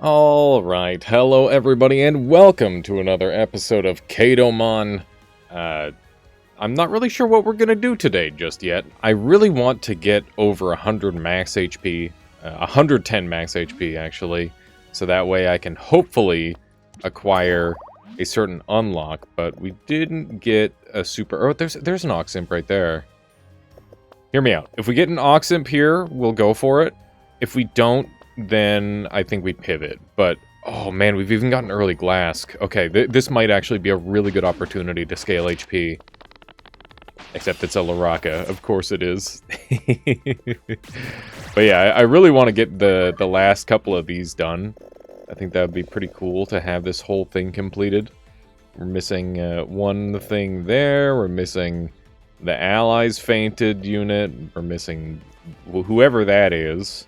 Alright, hello everybody, and welcome to another episode of Kadomon. I'm not really sure what we're gonna do today just yet. I really want to get over 100 max HP, 110 max HP actually, so that way I can hopefully acquire a certain unlock, but we didn't get a super... Oh, there's an Oximp right there. Hear me out. If we get an Oximp here, we'll go for it. If we don't, then I think we pivot. But, oh man, we've even gotten early Glask. Okay, this might actually be a really good opportunity to scale HP. Except it's a Laraka. Of course it is. But yeah, I really want to get the last couple of these done. I think that would be pretty cool to have this whole thing completed. We're missing one thing there. We're missing the Allies Fainted unit. We're missing whoever that is.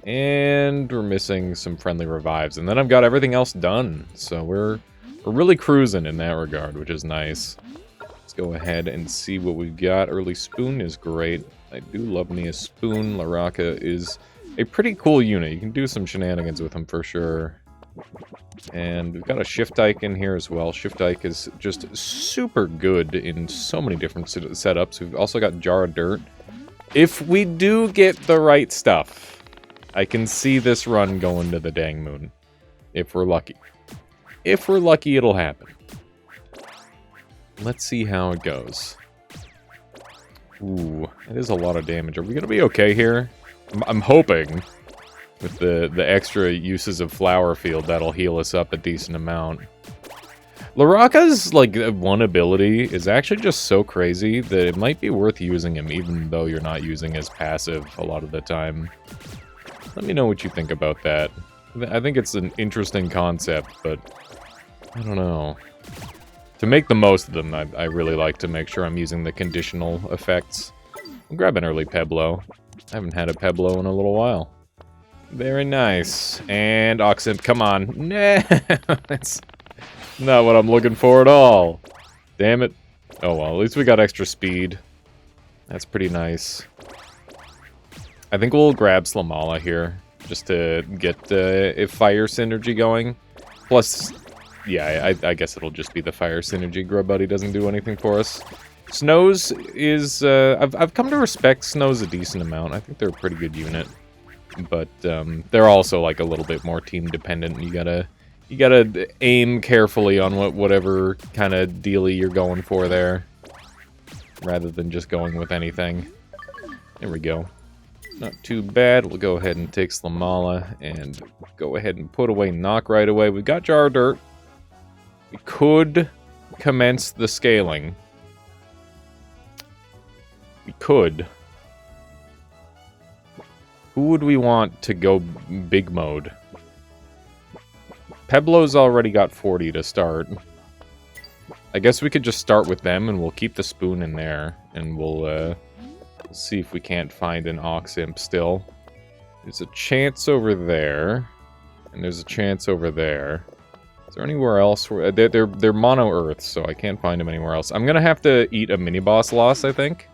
And we're missing some friendly revives. And then I've got everything else done. So we're really cruising in that regard, which is nice. Let's go ahead and see what we've got. Early Spoon is great. I do love me a Spoon. Laraka is a pretty cool unit. You can do some shenanigans with him for sure. And we've got a Shift Ike in here as well. Shift Ike is just super good in so many different setups. We've also got Jar of Dirt. If we do get the right stuff, I can see this run going to the dang moon. If we're lucky. If we're lucky, it'll happen. Let's see how it goes. Ooh, it is a lot of damage. Are we going to be okay here? I'm hoping with the extra uses of Flower Field that'll heal us up a decent amount. Laraka's, like, one ability is actually just so crazy that it might be worth using him even though you're not using his passive a lot of the time. Let me know what you think about that. I think it's an interesting concept, but I don't know. To make the most of them, I really like to make sure I'm using the conditional effects. I'll grab an early Peblo. I haven't had a Peblo in a little while. Very nice. And Oximp, come on. Nah, that's not what I'm looking for at all. Damn it. Oh well, at least we got extra speed. That's pretty nice. I think we'll grab Slamala here, just to get a fire synergy going. Plus, yeah, I guess it'll just be the fire synergy. Grub Buddy doesn't do anything for us. Snows is, I've come to respect Snows a decent amount. I think they're a pretty good unit. But, they're also, like, a little bit more team-dependent. You gotta aim carefully on whatever kind of dealie you're going for there. Rather than just going with anything. There we go. Not too bad. We'll go ahead and take Slamala and go ahead and put away Knock right away. We got Jar of Dirt. We could commence the scaling. We could. Who would we want to go big mode? Peblo's already got 40 to start. I guess we could just start with them and we'll keep the Spoon in there. And we'll see if we can't find an Oximp still. There's a chance over there. And there's a chance over there. Is there anywhere else? They're mono Earth, so I can't find them anywhere else. I'm gonna have to eat a mini-boss loss, I think.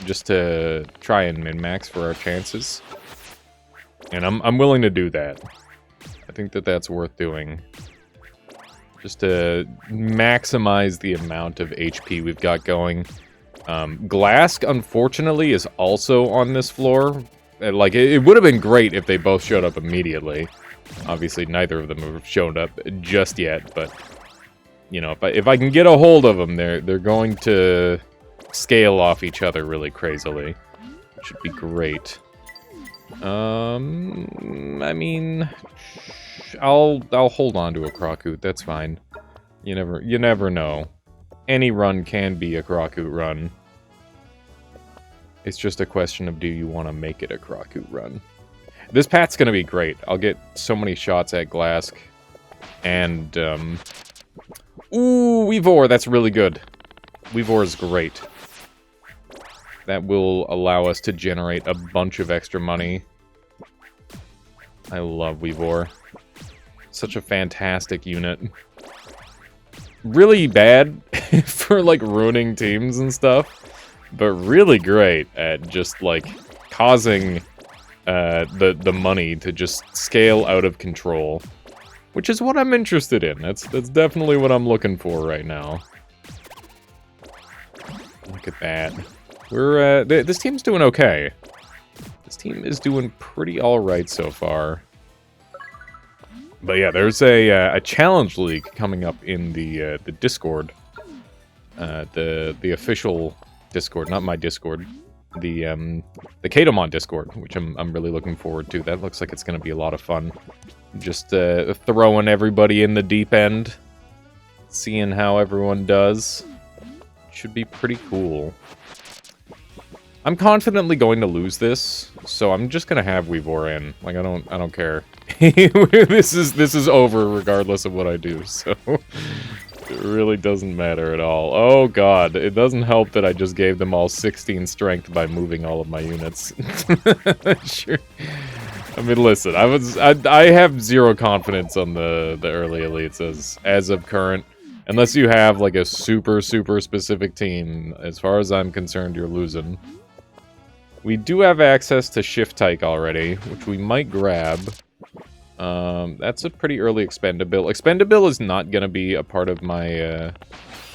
Just to try and min-max for our chances. And I'm willing to do that. I think that's worth doing. Just to maximize the amount of HP we've got going. Glask, unfortunately, is also on this floor. Like, it would have been great if they both showed up immediately. Obviously, neither of them have shown up just yet, but... You know, if I can get a hold of them, they're going to scale off each other really crazily. Which should be great. I mean... I'll hold on to a Krakut, that's fine. You never know. Any run can be a Krakut run. It's just a question of, do you want to make it a Krakut run? This path's gonna be great. I'll get so many shots at Glask. And, ooh, Weavor, that's really good. Weavor is great. That will allow us to generate a bunch of extra money. I love Weavor. Such a fantastic unit. Really bad for, like, ruining teams and stuff. But really great at just, like, causing the money to just scale out of control, which is what I'm interested in. That's definitely what I'm looking for right now. Look at that. We're this team's doing okay. This team is doing pretty all right so far. But yeah, there's a challenge league coming up in the Discord, the official Discord, not my Discord, the Kadomon Discord, which I'm really looking forward to. That looks like it's going to be a lot of fun. Just throwing everybody in the deep end, seeing how everyone does. Should be pretty cool. I'm confidently going to lose this, so I'm just gonna have Weavor in. Like I don't care. This is over regardless of what I do, so it really doesn't matter at all. Oh god, it doesn't help that I just gave them all 16 strength by moving all of my units. Sure. I mean, listen, I have zero confidence on the early elites as of current. Unless you have like a super specific team, as far as I'm concerned, you're losing. We do have access to Shift Tyke already, which we might grab. That's a pretty early Expendabil. Expendabil is not going to be a part of my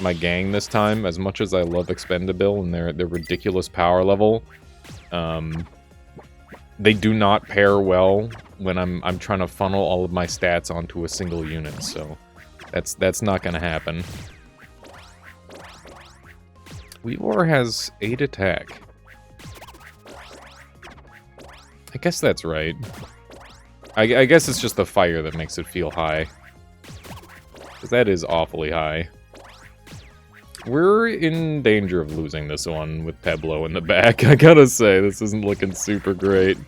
my gang this time, as much as I love Expendabil and their ridiculous power level. They do not pair well when I'm trying to funnel all of my stats onto a single unit, so that's not going to happen. Weavor has 8 attack. I guess that's right. I guess it's just the fire that makes it feel high. Because that is awfully high. We're in danger of losing this one with Peblo in the back. I gotta say, this isn't looking super great.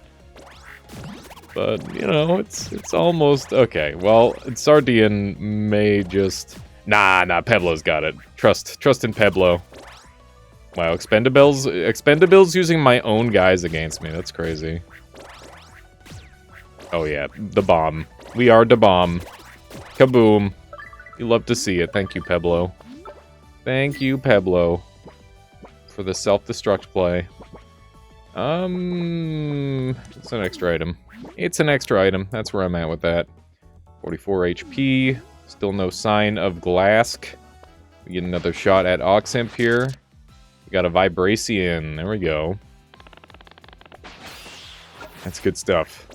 But, you know, it's almost... Okay, well, Sardian may just... Nah, Peblo's got it. Trust in Peblo. Wow, Expendabil's using my own guys against me. That's crazy. Oh yeah, the bomb. We are the bomb. Kaboom. You love to see it. Thank you, Peblo. Thank you, Peblo, for the self-destruct play. It's an extra item. It's an extra item. That's where I'm at with that. 44 HP. Still no sign of Glask. We get another shot at Oximp here. We got a Vibracian. There we go. That's good stuff.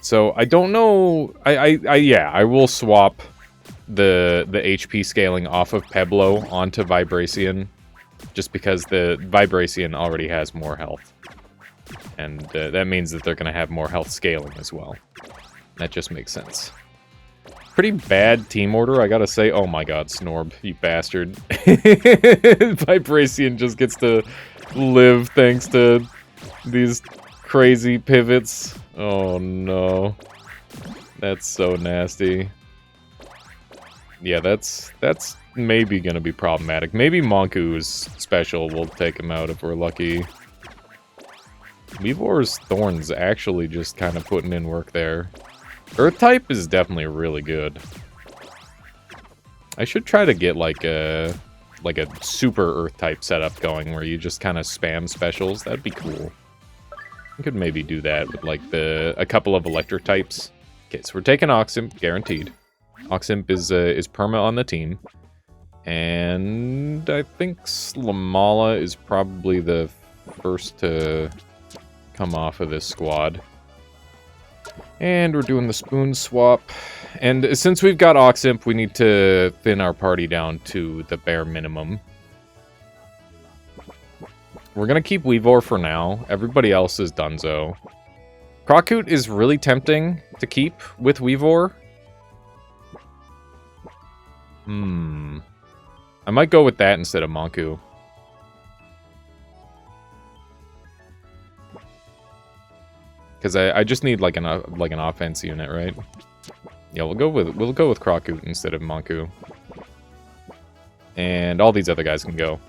So, I don't know... yeah, I will swap the HP scaling off of Peblo onto Vibracian, just because the Vibracian already has more health. And that means that they're going to have more health scaling as well. That just makes sense. Pretty bad team order, I gotta say. Oh my god, Snorb, you bastard. Vibracian just gets to live thanks to these crazy pivots. Oh no. That's so nasty. Yeah, that's maybe gonna be problematic. Maybe Monku's special will take him out if we're lucky. Weavor's Thorn's actually just kind of putting in work there. Earth type is definitely really good. I should try to get like a super Earth type setup going where you just kind of spam specials. That'd be cool. I could maybe do that with like a couple of electric types. Okay, so we're taking Oximp, guaranteed. Oximp is perma on the team. And I think Slamala is probably the first to come off of this squad. And we're doing the spoon swap. And since we've got Oximp, we need to thin our party down to the bare minimum. We're going to keep Weavor for now. Everybody else is donezo. Krokut is really tempting to keep with Weavor. I might go with that instead of Monku. Because I just need like an offense unit, right? Yeah, we'll go with Krokut instead of Monku. And all these other guys can go.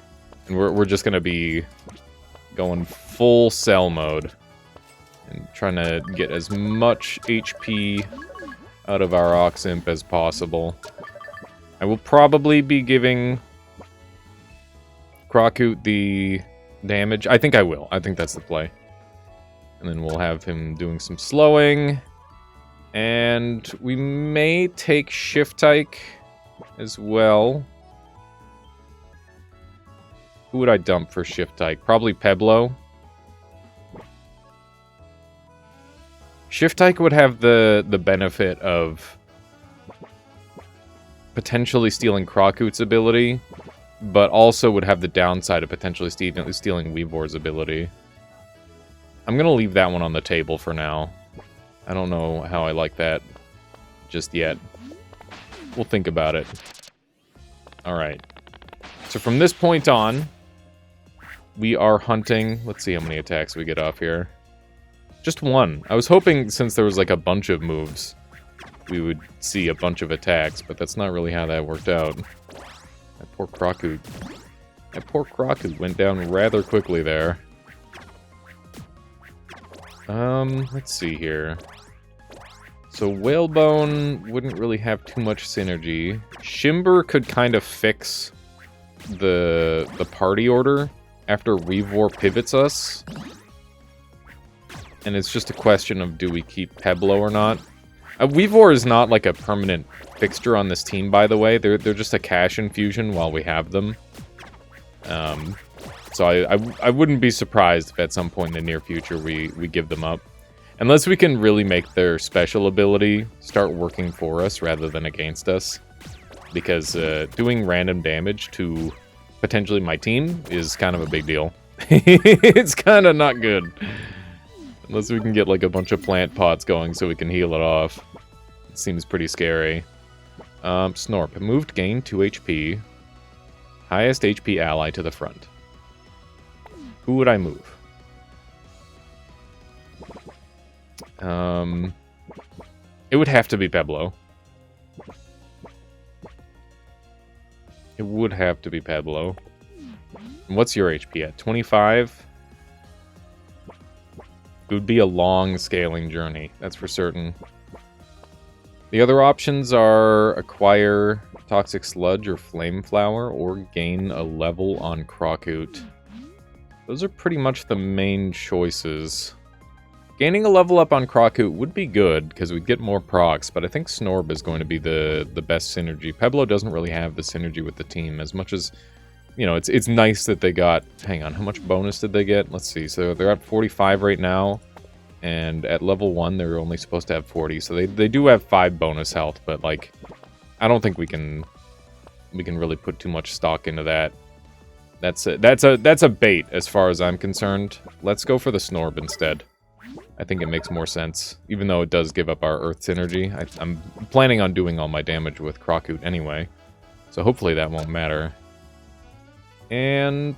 And we're just gonna be going full cell mode. And trying to get as much HP out of our Oximp as possible. I will probably be giving Krokut the damage. I think I will. I think that's the play. And then we'll have him doing some slowing. And we may take Shift Tyke as well. Who would I dump for Shift Tyke? Probably Peblo. Shift Tyke would have the benefit of potentially stealing Krakut's ability, but also would have the downside of potentially stealing Weavor's ability. I'm going to leave that one on the table for now. I don't know how I like that just yet. We'll think about it. Alright. So from this point on, we are hunting... Let's see how many attacks we get off here. Just one. I was hoping, since there was like a bunch of moves, we would see a bunch of attacks, but that's not really how that worked out. That poor Krakut. That poor Krakut went down rather quickly there. Let's see here. So Whalebone wouldn't really have too much synergy. Shimber could kind of fix the party order after Weavor pivots us. And it's just a question of, do we keep Peblo or not? Weavor is not like a permanent fixture on this team, by the way. They're just a cash infusion while we have them. So I wouldn't be surprised if at some point in the near future we give them up. Unless we can really make their special ability start working for us rather than against us. Because doing random damage to potentially my team is kind of a big deal. It's kind of not good. Unless we can get like a bunch of plant pots going so we can heal it off. It seems pretty scary. Snorp. Moved, gain 2 HP. Highest HP ally to the front. Who would I move? It would have to be Peblo. It would have to be Peblo. And what's your HP at? 25? It would be a long scaling journey, that's for certain. The other options are acquire Toxic Sludge or Flame Flower, or gain a level on Krakut. Those are pretty much the main choices. Gaining a level up on Krakut would be good, because we'd get more procs, but I think Snorb is going to be the best synergy. Peblo doesn't really have the synergy with the team, as much as, you know, it's nice that they got... Hang on, how much bonus did they get? Let's see, so they're at 45 right now, and at level 1 they're only supposed to have 40, so they do have 5 bonus health, but, like, I don't think we can really put too much stock into that. That's a bait, as far as I'm concerned. Let's go for the Snorb instead. I think it makes more sense, even though it does give up our Earth synergy. I'm planning on doing all my damage with Krakut anyway, so hopefully that won't matter. And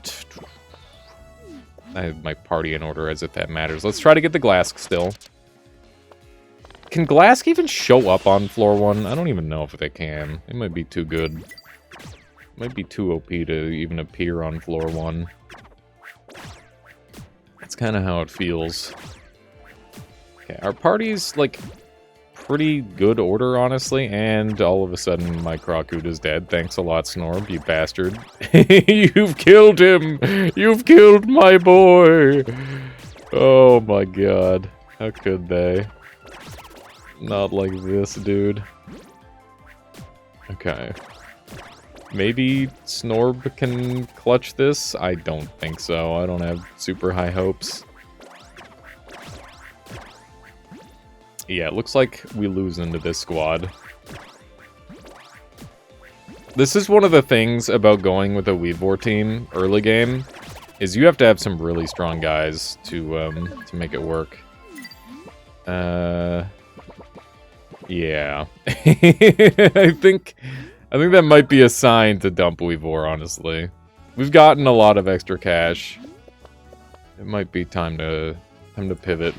I have my party in order, as if that matters. Let's try to get the Glask still. Can Glask even show up on floor 1? I don't even know if they can. It might be too good. It might be too OP to even appear on floor 1. That's kind of how it feels. Okay, our party's, like, pretty good order, honestly, and all of a sudden my Krakut is dead. Thanks a lot, Snorb, you bastard. You've killed him! You've killed my boy! Oh my god. How could they? Not like this, dude. Okay. Maybe Snorb can clutch this? I don't think so. I don't have super high hopes. Yeah, it looks like we lose into this squad. This is one of the things about going with a Weavor team early game, is you have to have some really strong guys to make it work. Yeah. I think that might be a sign to dump Weavor, honestly. We've gotten a lot of extra cash. It might be time to pivot.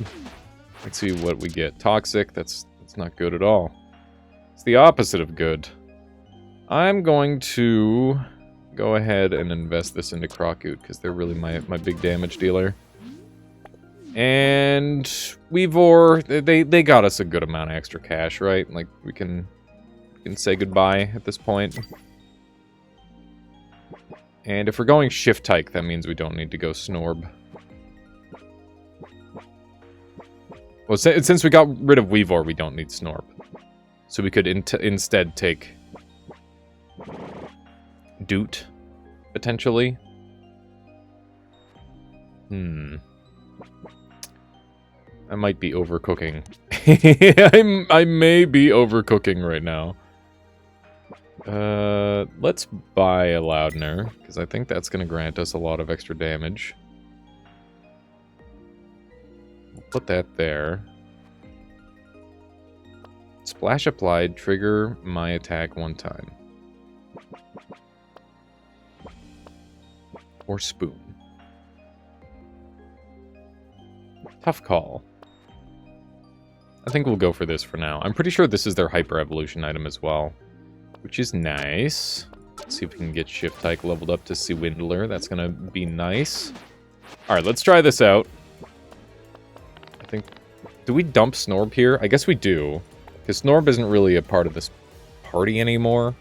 Let's see what we get. Toxic, that's not good at all. It's the opposite of good. I'm going to go ahead and invest this into Krakut, because they're really my big damage dealer. And Weavor, they got us a good amount of extra cash, right? Like, we can say goodbye at this point. And if we're going Shift Tyke, that means we don't need to go Snorb. Well, since we got rid of Weavor, we don't need Snorp. So we could instead take Doot, potentially. I might be overcooking. I may be overcooking right now. Let's buy a Loudner, because I think that's going to grant us a lot of extra damage. We'll put that there. Splash applied, trigger my attack 1 time. Or Spoon. Tough call. I think we'll go for this for now. I'm pretty sure this is their Hyper Evolution item as well, which is nice. Let's see if we can get Shift Tyke leveled up to Swindler. That's going to be nice. Alright, let's try this out. I think... Do we dump Snorb here? I guess we do. Because Snorb isn't really a part of this party anymore.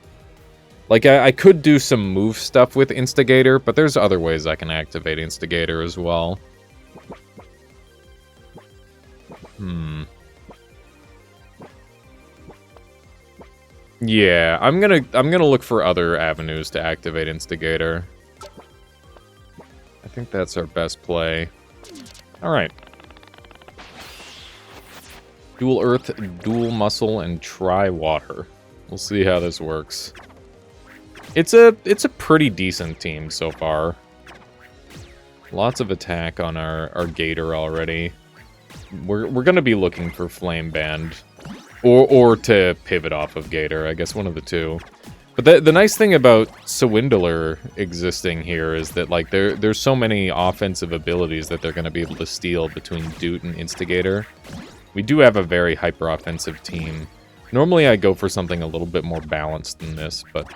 Like, I could do some move stuff with Instigator, but there's other ways I can activate Instigator as well. Yeah, I'm gonna look for other avenues to activate Instigator. I think that's our best play. Alright. Dual Earth, Dual Muscle, and Try Water. We'll see how this works. It's a pretty decent team so far. Lots of attack on our Gator already. We're gonna be looking for Flame Band. Or to pivot off of Gator, I guess one of the two. But the nice thing about Swindler existing here is that, like, there's so many offensive abilities that they're going to be able to steal between Doot and Instigator. We do have a very hyper-offensive team. Normally I go for something a little bit more balanced than this, but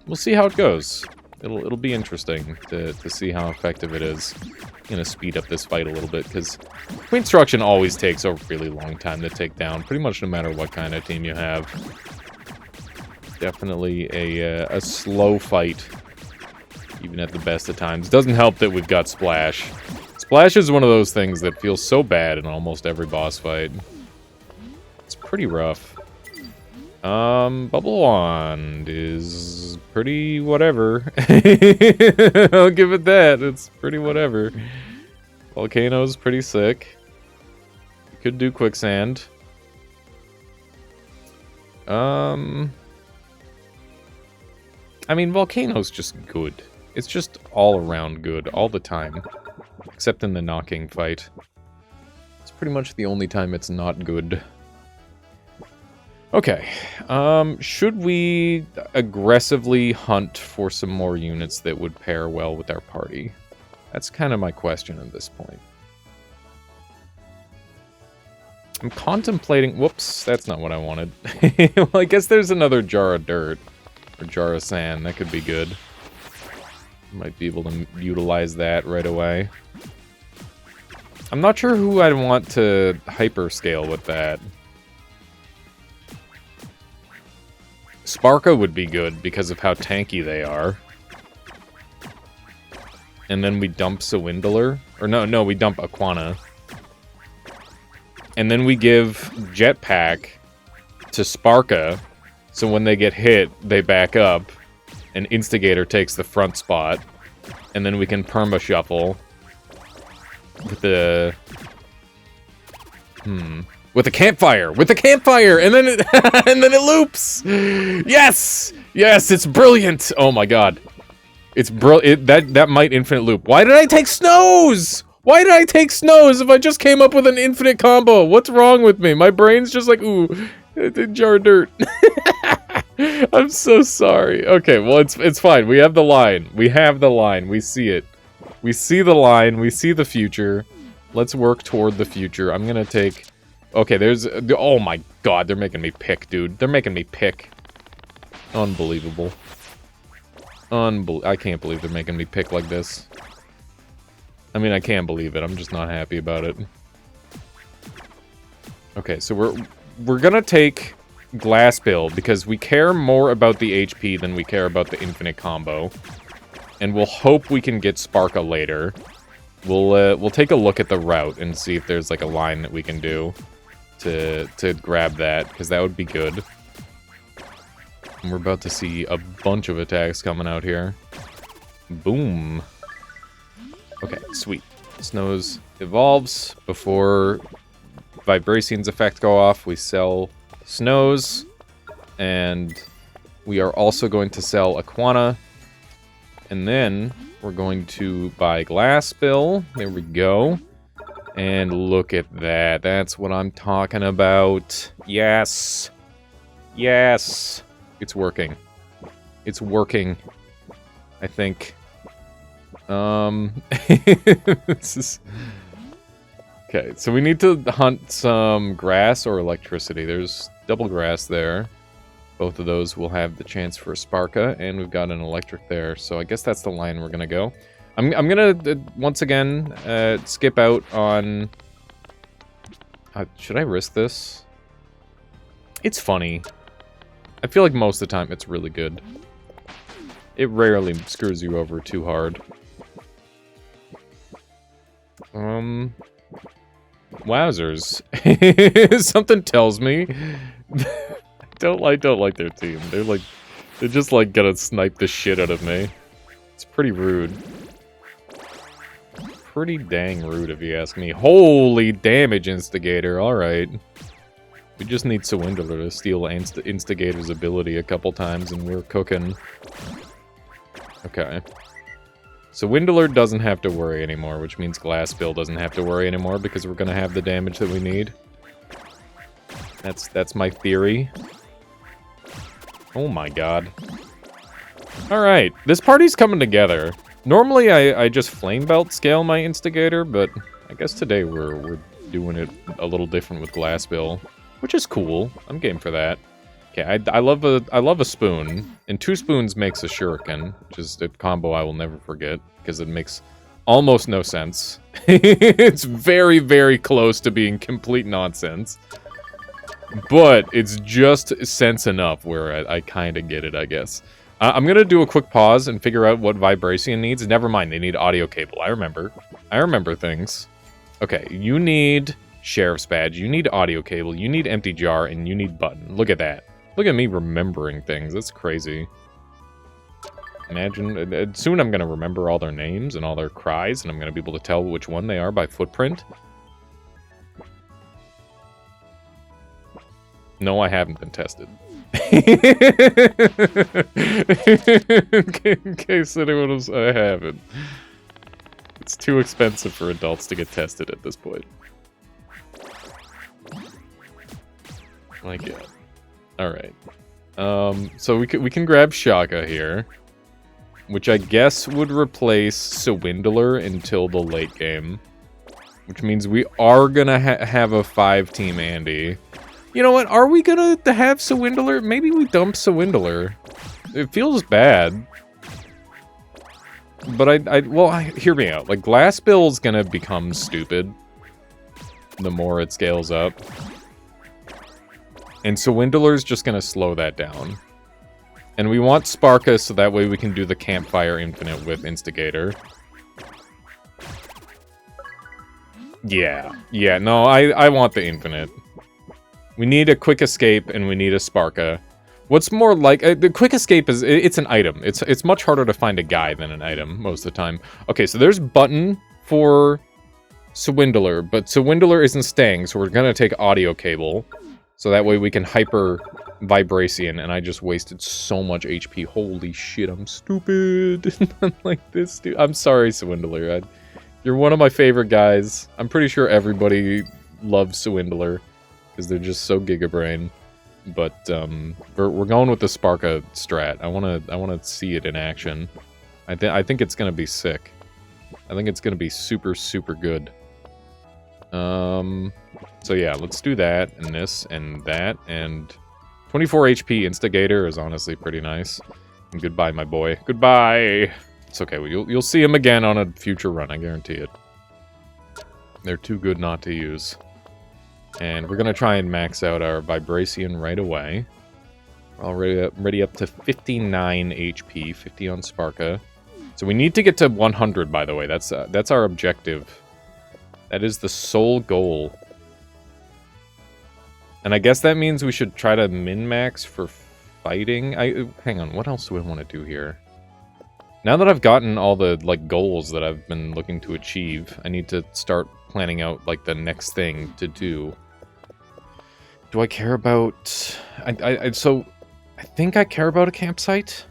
we'll see how it goes. It'll be interesting to see how effective it is. I'm going to speed up this fight a little bit, because Queenstruction always takes a really long time to take down, pretty much no matter what kind of team you have. Definitely a slow fight, even at the best of times. Doesn't help that we've got Splash. Splash is one of those things that feels so bad in almost every boss fight. It's pretty rough. Bubble Wand is pretty whatever. I'll give it that. It's pretty whatever. Volcano's pretty sick. Could do Quicksand. I mean, Volcano's just good. It's just all around good, all the time. Except in the knocking fight. It's pretty much the only time it's not good. Okay, should we aggressively hunt for some more units that would pair well with our party? That's kind of my question at this point. I'm contemplating... Whoops, that's not what I wanted. Well, I guess there's another jar of dirt. Or jar of sand, that could be good. Might be able to utilize that right away. I'm not sure who I'd want to hyperscale with that. Sparka would be good because of how tanky they are. And then we dump Swindler. Or no, we dump Aquana. And then we give Jetpack to Sparka. So when they get hit, they back up. And Instigator takes the front spot. And then we can Perma Shuffle. With the... With a campfire! With a campfire! And then it, and then it loops! Yes! Yes, it's brilliant! Oh my god. It's brilliant. That might infinite loop. Why did I take Snows? Why did I take Snows if I just came up with an infinite combo? What's wrong with me? My brain's just like, ooh, jar of dirt. I'm so sorry. Okay, well, it's fine. We have the line. We have the line. We see it. We see the line. We see the future. Let's work toward the future. I'm gonna take... Okay, there's... Oh my god, they're making me pick, dude. They're making me pick. Unbelievable. I can't believe they're making me pick like this. I mean, I can't believe it. I'm just not happy about it. Okay, so we're gonna take Glass Bill because we care more about the HP than we care about the infinite combo. And we'll hope we can get Sparka later. We'll take a look at the route and see if there's like a line that we can do to grab that, because that would be good. And we're about to see a bunch of attacks coming out here. Boom. Okay, sweet. Snows evolves. Before Vibration's effect go off, we sell Snows. And we are also going to sell Aquana. And then we're going to buy Glass Bill. There we go. And look at that. That's what I'm talking about. Yes. Yes. It's working. It's working. I think. This is... Okay, so we need to hunt some grass or electricity. There's double grass there. Both of those will have the chance for a Sparka, and we've got an electric there. So I guess that's the line we're gonna go. I'm gonna, once again, skip out on... should I risk this? It's funny. I feel like most of the time it's really good. It rarely screws you over too hard. Wowzers. Something tells me... don't like their team. They're just like gonna snipe the shit out of me. It's pretty rude. Pretty dang rude if you ask me. Holy damage instigator, alright. We just need Swindler to steal Instigator's ability a couple times and we're cooking. Okay. Swindler doesn't have to worry anymore, which means Glass Bill doesn't have to worry anymore because we're gonna have the damage that we need. That's my theory. Oh my god. Alright, this party's coming together. Normally I just Flame Belt scale my Instigator, but I guess today we're doing it a little different with Glass Bill, which is cool. I'm game for that. Okay, I love a spoon, and 2 spoons makes a shuriken, which is a combo I will never forget, because it makes almost no sense. It's very, very close to being complete nonsense. But it's just sense enough where I kind of get it, I guess. I'm going to do a quick pause and figure out what Vibration needs. Never mind, they need audio cable. I remember. I remember things. Okay, you need Sheriff's Badge, you need audio cable, you need empty jar, and you need button. Look at that. Look at me remembering things. That's crazy. Imagine, soon I'm going to remember all their names and all their cries, and I'm going to be able to tell which one they are by footprint. No, I haven't been tested. In case anyone was, I haven't. It's too expensive for adults to get tested at this point. My god. Alright. So we can grab Shaka here, which I guess would replace Swindler until the late game, which means we are gonna have a 5-team Andy. You know what? Are we gonna have Swindler? Maybe we dump Swindler. It feels bad. But well, hear me out. Like, Glass Bill's gonna become stupid the more it scales up. And Swindler's just gonna slow that down. And we want Sparka so that way we can do the Campfire Infinite with Instigator. Yeah. Yeah, no, I want the Infinite. We need a Quick Escape, and we need a Sparka. What's more like... the Quick Escape is... It's an item. It's much harder to find a guy than an item, most of the time. Okay, so there's button for Swindler, but Swindler isn't staying, so we're gonna take audio cable. So that way we can hyper Vibration, and I just wasted so much HP. Holy shit, I'm stupid. I'm like this, dude. I'm sorry, Swindler. You're one of my favorite guys. I'm pretty sure everybody loves Swindler, because they're just so gigabrain. But we're going with the Sparka strat. I wanna see it in action. I think it's gonna be sick. I think it's gonna be super, super good. So yeah, let's do that, and this, and that, and 24 HP Instigator is honestly pretty nice. And goodbye, my boy. Goodbye! It's okay, you'll see him again on a future run, I guarantee it. They're too good not to use. And we're gonna try and max out our Vibration right away. We're already up to 59 HP, 50 on Sparka. So we need to get to 100, by the way. That's our objective. That is the sole goal. And I guess that means we should try to min-max for fighting. Hang on, what else do I want to do here? Now that I've gotten all the, like, goals that I've been looking to achieve, I need to start planning out, like, the next thing to do. Do I care about... So, I think I care about a campsite.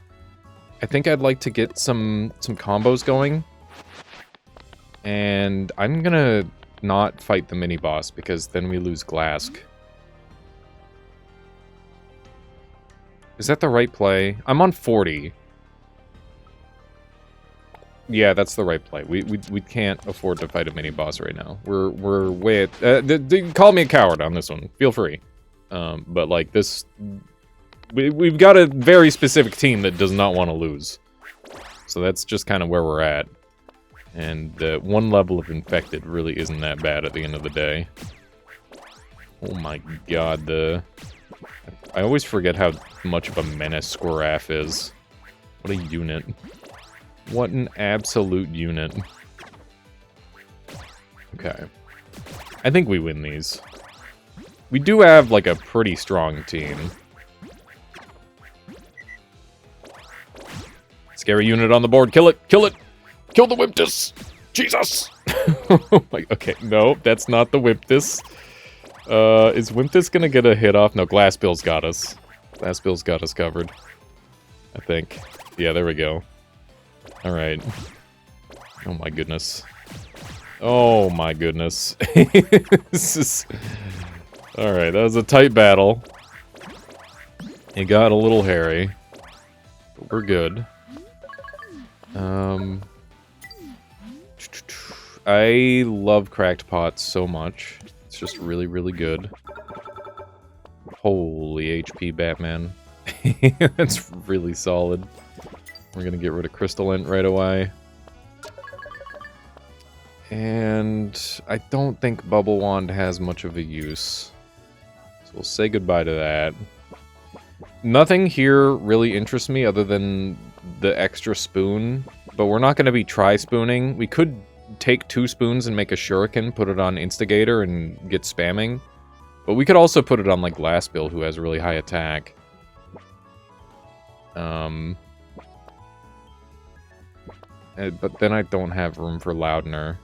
I think I'd like to get some combos going. And I'm gonna not fight the mini-boss, because then we lose Glask. Is that the right play? I'm on 40. Yeah, that's the right play. We can't afford to fight a mini-boss right now. We're way at... call me a coward on this one. Feel free. But, like, this... We've got a very specific team that does not want to lose. So that's just kind of where we're at. And one level of infected really isn't that bad at the end of the day. Oh my god, I always forget how much of a menace Squiraf is. What a unit. What an absolute unit. Okay. I think we win these. We do have, like, a pretty strong team. Scary unit on the board. Kill it! Kill it! Kill the Whimptus! Jesus! Oh my, okay, no, that's not the Whimptus. Is Whimptus gonna get a hit off? No, Glassbill's got us. Glassbill's got us covered. I think. Yeah, there we go. Alright. Oh my goodness. Oh my goodness. This is... Alright, that was a tight battle. It got a little hairy. But we're good. I love Cracked Pots so much. It's just really, really good. Holy HP, Batman. That's really solid. We're gonna get rid of Crystal Ent right away. And I don't think Bubble Wand has much of a use. So we'll say goodbye to that. Nothing here really interests me other than the extra spoon, but we're not going to be tri-spooning. We could take 2 spoons and make a shuriken, put it on Instigator, and get spamming. But we could also put it on, like, Glassbill, who has really high attack. But then I don't have room for Loudner.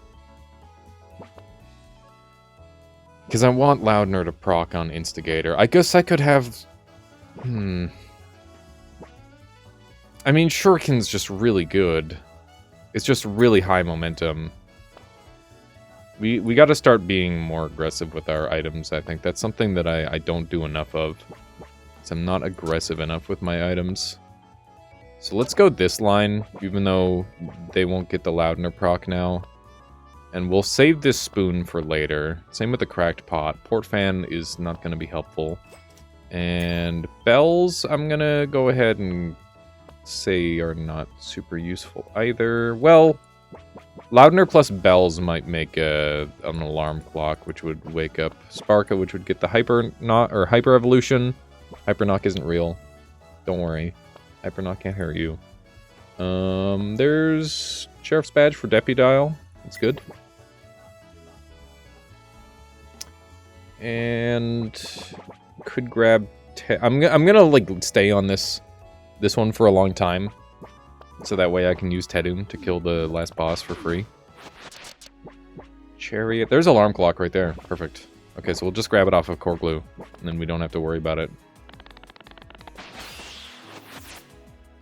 Because I want Loudner to proc on Instigator. I guess I could have... I mean, Shuriken's just really good. It's just really high momentum. We gotta start being more aggressive with our items, I think. That's something that I don't do enough of. So I'm not aggressive enough with my items. So let's go this line, even though they won't get the Loudner proc now. And we'll save this spoon for later. Same with the Cracked Pot. Port Fan is not going to be helpful. And bells, I'm going to go ahead and say are not super useful either. Well, Loudner plus bells might make an alarm clock, which would wake up Sparka, which would get the hyper evolution. Hyper knock isn't real. Don't worry. Hyper knock can't hurt you. There's Sheriff's Badge for Deputile. That's good. And could grab... I'm gonna, like, stay on this one for a long time. So that way I can use Tedum to kill the last boss for free. Chariot. There's Alarm Clock right there. Perfect. Okay, so we'll just grab it off of Core Glue. And then we don't have to worry about it.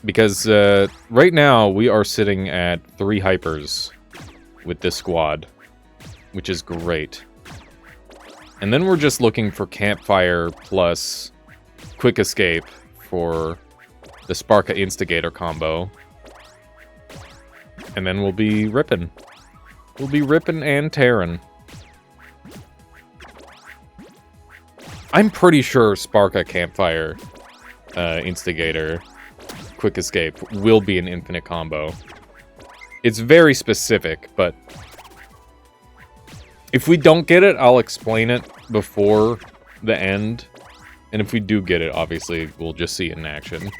Because right now we are sitting at 3 hypers with this squad, which is great. And then we're just looking for Campfire plus Quick Escape for the Sparka Instigator combo. And then we'll be ripping. We'll be ripping and tearing. I'm pretty sure Sparka Campfire Instigator Quick Escape will be an infinite combo. It's very specific, but if we don't get it, I'll explain it before the end. And if we do get it, obviously, we'll just see it in action.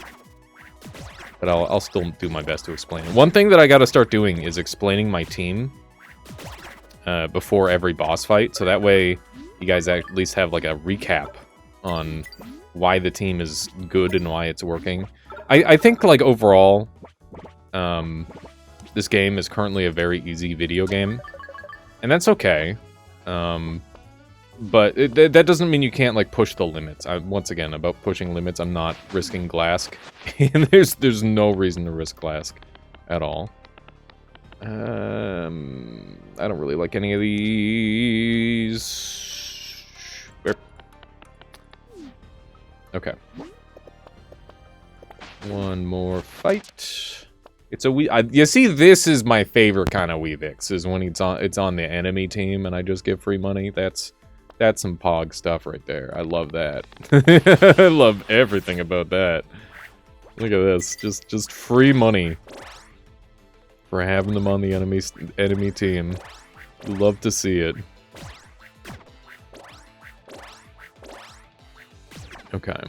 but I'll still do my best to explain it. One thing that I gotta start doing is explaining my team before every boss fight, so that way you guys at least have like a recap on why the team is good and why it's working. I think like overall, this game is currently a very easy video game, and that's okay. But that doesn't mean you can't like push the limits. Once again, about pushing limits, I'm not risking Glask. And there's no reason to risk Glask at all. I don't really like any of these. Okay. One more fight. It's a you see, this is my favorite kind of Weavix, is when it's on the enemy team and I just get free money. That's some Pog stuff right there. I love that. I love everything about that. Look at this, just free money for having them on the enemy team. Love to see it. Okay.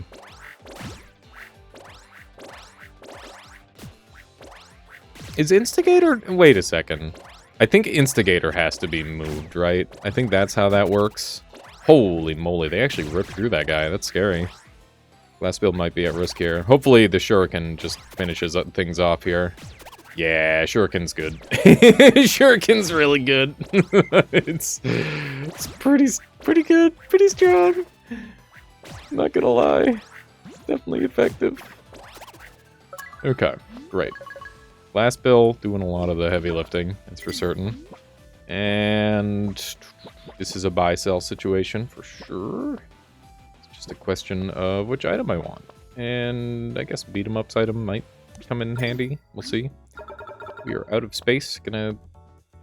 Is Instigator... Wait a second. I think Instigator has to be moved, right? I think that's how that works. Holy moly, they actually ripped through that guy. That's scary. Last build might be at risk here. Hopefully the Shuriken just finishes things off here. Yeah, Shuriken's good. Shuriken's really good. it's pretty good. Pretty strong. Not gonna lie. Definitely effective. Okay, great. Last bill, doing a lot of the heavy lifting, that's for certain. And this is a buy-sell situation for sure. It's just a question of which item I want. And I guess beat-em-ups item might come in handy. We'll see. We are out of space.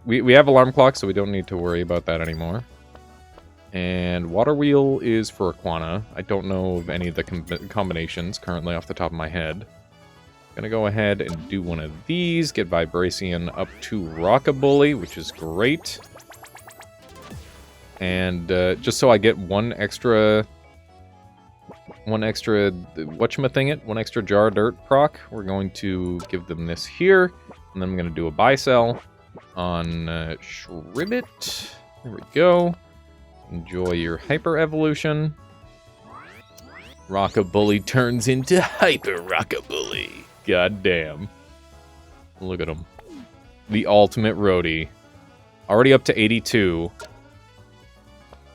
We have alarm clock, so we don't need to worry about that anymore. And water wheel is for Aquana. I don't know of any of the combinations currently off the top of my head. Gonna go ahead and do one of these, get Vibration up to Rockabully, which is great. And just so I get one extra whatchamacallit, one extra jar of dirt proc, we're going to give them this here, and then I'm gonna do a buy sell on Shribbit. There we go. Enjoy your hyper evolution. Rockabully turns into Hyper Rockabully. God damn. Look at him. The ultimate roadie. Already up to 82.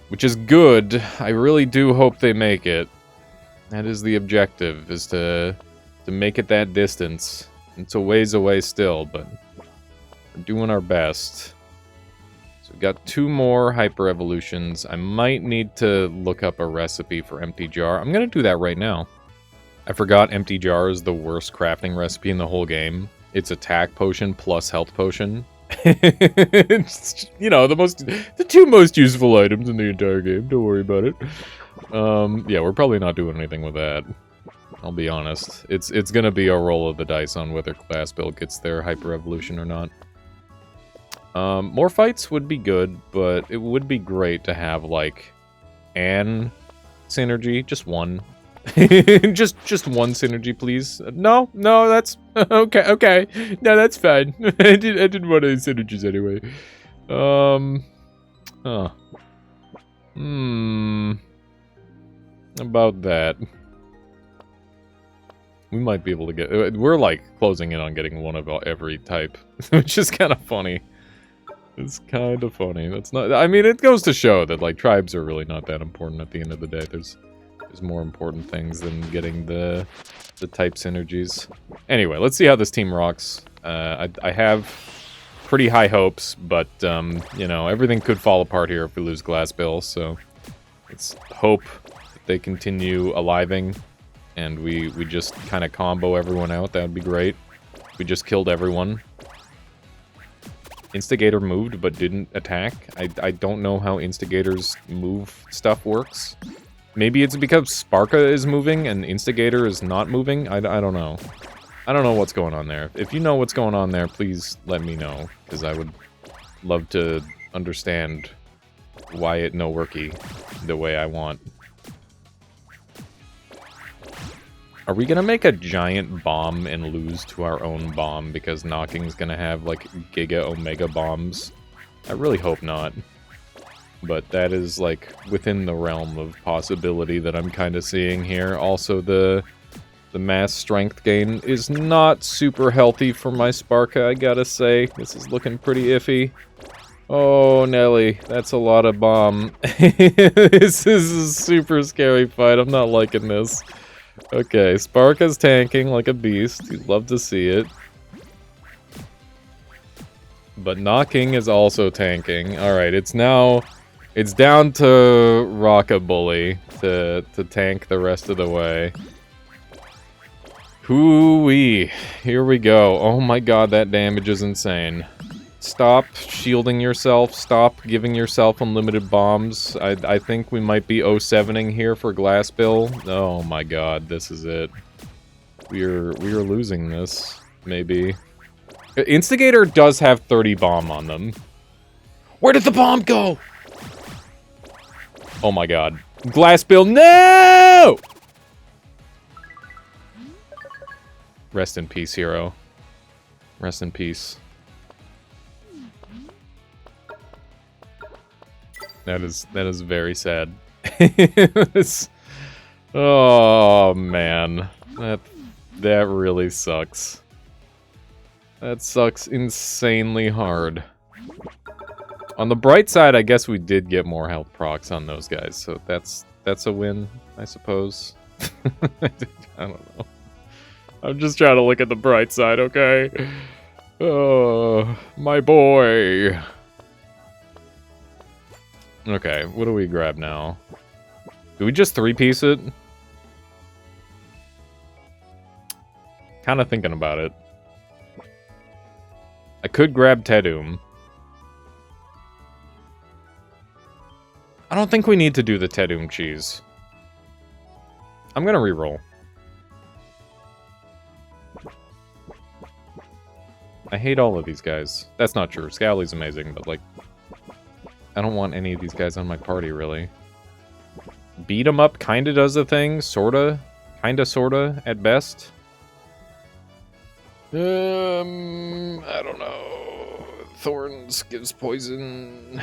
Which is good. I really do hope they make it. That is the objective, is to make it that distance. It's a ways away still, but we're doing our best. So we've got 2 more hyper evolutions. I might need to look up a recipe for empty jar. I'm gonna do that right now. I forgot empty jar is the worst crafting recipe in the whole game. It's attack potion plus health potion. It's, you know, the 2 most useful items in the entire game. Don't worry about it. Yeah, we're probably not doing anything with that. I'll be honest. It's gonna be a roll of the dice on whether class build gets their hyper evolution or not. More fights would be good, but it would be great to have like an synergy, just one. just one synergy, please. No, that's okay. No, that's fine. I didn't want any synergies anyway. About that. We might be able to get... We're like closing in on getting one of every type, which is kind of funny. It's kind of funny. That's not... I mean, it goes to show that like tribes are really not that important at the end of the day. There's more important things than getting the type synergies. Anyway, let's see how this team rocks. I have pretty high hopes, but, you know, everything could fall apart here if we lose Glass Bill, so let's hope that they continue aliving, and we just kind of combo everyone out. That would be great. We just killed everyone. Instigator moved, but didn't attack. I don't know how Instigator's move stuff works. Maybe it's because Sparka is moving and Instigator is not moving. I don't know. I don't know what's going on there. If you know what's going on there, please let me know, because I would love to understand why it no worky the way I want. Are we gonna make a giant bomb and lose to our own bomb because Knocking's gonna have, like, Giga Omega bombs? I really hope not. But that is, like, within the realm of possibility that I'm kind of seeing here. Also, the mass strength gain is not super healthy for my Sparka, I gotta say. This is looking pretty iffy. Oh, Nelly, that's a lot of bomb. This is a super scary fight. I'm not liking this. Okay, Sparka's tanking like a beast. You'd love to see it. But Knocking is also tanking. Alright, it's now... It's down to Rockabully to tank the rest of the way. Hoo-wee. Here we go. Oh my god, that damage is insane. Stop shielding yourself. Stop giving yourself unlimited bombs. I think we might be 07ing here for Glass Bill. Oh my god, this is it. We are losing this, maybe. Instigator does have 30 bomb on them. Where did the bomb go? Oh my god. Glass Bill, no! Rest in peace, hero. Rest in peace. That is very sad. Oh man. That really sucks. That sucks insanely hard. On the bright side, I guess we did get more health procs on those guys, so that's a win, I suppose. I don't know. I'm just trying to look at the bright side, okay? Oh, my boy. Okay, what do we grab now? Do we just 3-piece it? Kinda thinking about it. I could grab Tedum. I don't think we need to do the Tedum cheese. I'm gonna reroll. I hate all of these guys. That's not true. Scowly's amazing, but, like, I don't want any of these guys on my party, really. Beat 'em up kinda does a thing, sorta. Kinda, sorta, at best. I don't know. Thorns gives poison.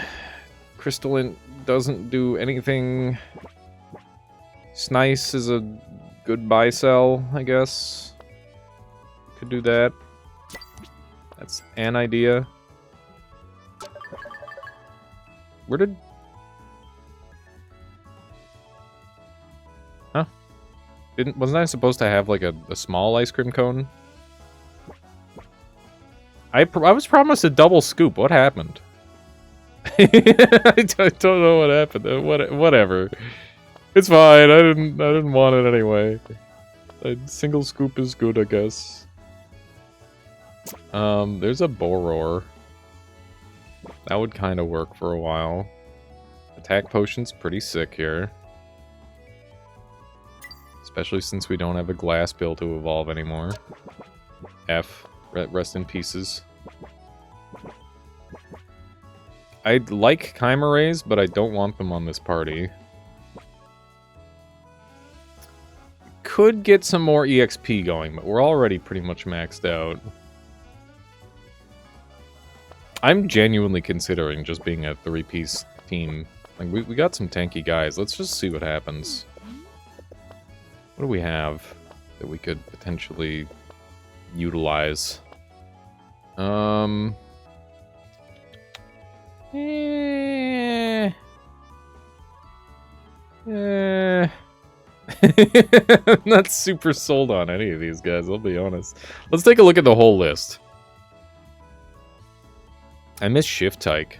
Crystalline doesn't do anything. Snice is a good buy sell, I guess. Could do that. That's an idea. Where did... Huh? Wasn't I supposed to have, like, a small ice cream cone? I was promised a double scoop. What happened? I don't know what happened. Whatever. It's fine. I didn't want it anyway. A single scoop is good, I guess. There's a Boror. That would kind of work for a while. Attack potion's pretty sick here. Especially since we don't have a glass bill to evolve anymore. F. Rest in pieces. I'd like Chimeras, but I don't want them on this party. Could get some more EXP going, but we're already pretty much maxed out. I'm genuinely considering just being a 3-piece team. Like, we got some tanky guys. Let's just see what happens. What do we have that we could potentially utilize? I'm not super sold on any of these guys, I'll be honest. Let's take a look at the whole list. I miss Shift Tyke.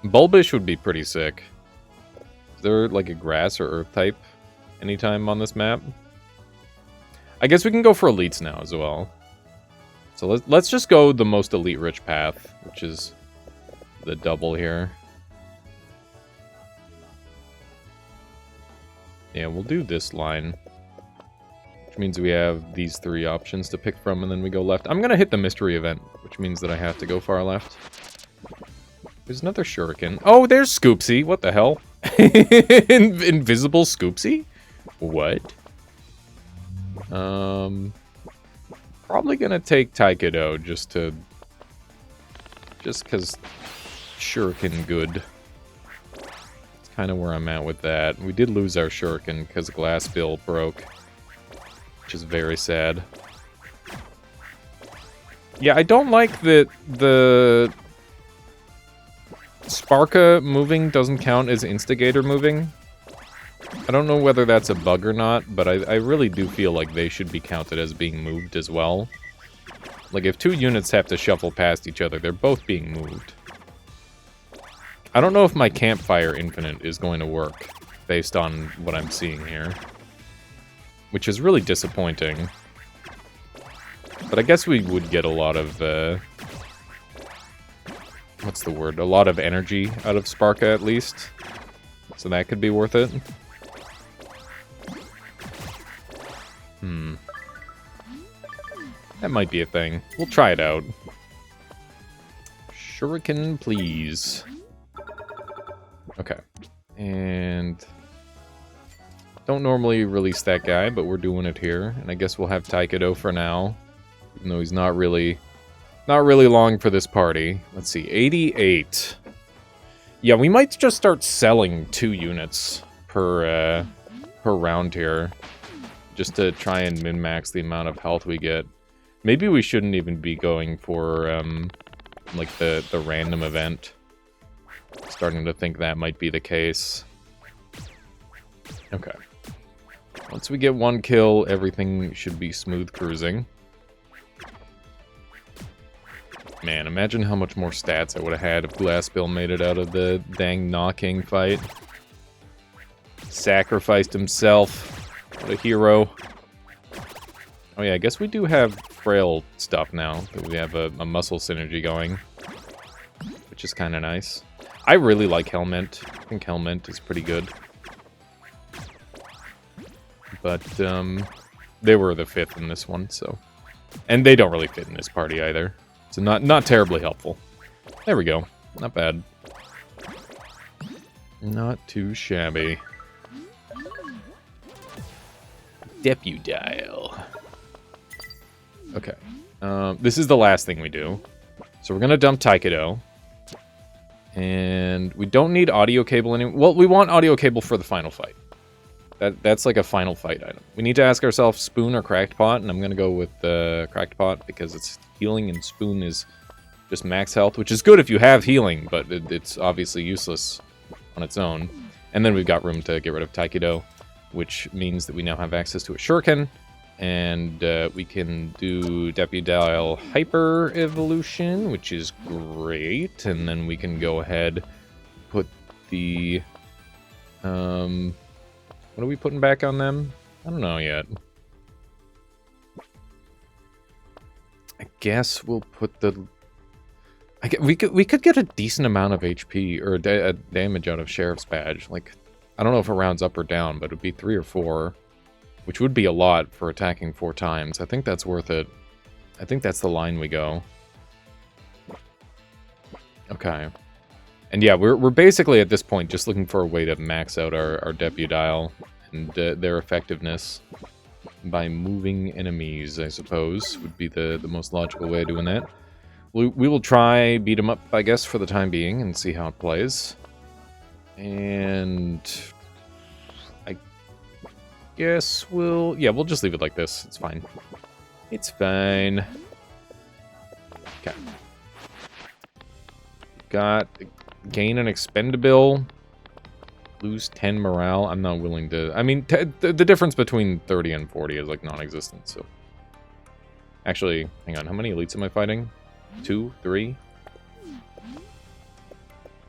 Bulbish would be pretty sick. Is there like a grass or earth type anytime on this map? I guess we can go for elites now as well. So let's just go the most elite rich path, which is the double here. Yeah, we'll do this line. Which means we have these 3 options to pick from, and then we go left. I'm gonna hit the mystery event, which means that I have to go far left. There's another shuriken. Oh, there's Scoopsy. What the hell? Invisible Scoopsy? What? Probably gonna take Taekwondo just because Shuriken good. It's kind of where I'm at with that. We did lose our Shuriken because Glass Bill broke, which is very sad. Yeah, I don't like that the Sparka moving doesn't count as Instigator moving. I don't know whether that's a bug or not, but I really do feel like they should be counted as being moved as well. Like, if two units have to shuffle past each other, they're both being moved. I don't know if my Campfire Infinite is going to work, based on what I'm seeing here. Which is really disappointing. But I guess we would get a lot of, what's the word? A lot of energy out of Sparka, at least. So that could be worth it. That might be a thing. We'll try it out. Shuriken, please. Okay. And don't normally release that guy, but we're doing it here. And I guess we'll have Taekwondo for now. Even though he's not really long for this party. Let's see, 88. Yeah, we might just start selling 2 units per round here. Just to try and min-max the amount of health we get. Maybe we shouldn't even be going for, like, the random event. Starting to think that might be the case. Okay. Once we get 1 kill, everything should be smooth cruising. Man, imagine how much more stats I would have had if Glassbill made it out of the dang Knocking fight. Sacrificed himself. What a hero. Oh yeah, I guess we do have frail stuff now. We have a muscle synergy going. Which is kind of nice. I really like Helmet. I think Helmet is pretty good. But, they were the 5th in this one, so... And they don't really fit in this party either. So not terribly helpful. There we go. Not bad. Not too shabby. Deputile. Okay. This is the last thing we do. So we're gonna dump Taekwondo. And we don't need audio cable anymore. Well, we want audio cable for the final fight. That's like a final fight item. We need to ask ourselves Spoon or Cracked Pot, and I'm gonna go with Cracked Pot because it's healing and Spoon is just max health, which is good if you have healing, but it's obviously useless on its own. And then we've got room to get rid of Taekwondo, which means that we now have access to a Shuriken, and we can do Deputile Hyper Evolution, which is great, and then we can go ahead put the... what are we putting back on them? I don't know yet. I guess we'll put the... we could get a decent amount of HP, or damage out of Sheriff's Badge. Like, I don't know if it rounds up or down, but it would be 3 or 4. Which would be a lot for attacking 4 times. I think that's worth it. I think that's the line we go. Okay. And yeah, we're basically at this point just looking for a way to max out our Deputile and their effectiveness by moving enemies, I suppose, would be the most logical way of doing that. We will try beat them up, I guess, for the time being and see how it plays. And I guess we'll just leave it like this. It's fine. It's fine. Okay. Got gain an expendable, lose 10 morale. I'm not willing to... I mean, the difference between 30 and 40 is, like, non-existent, so... Actually, hang on. How many elites am I fighting? 2? 3?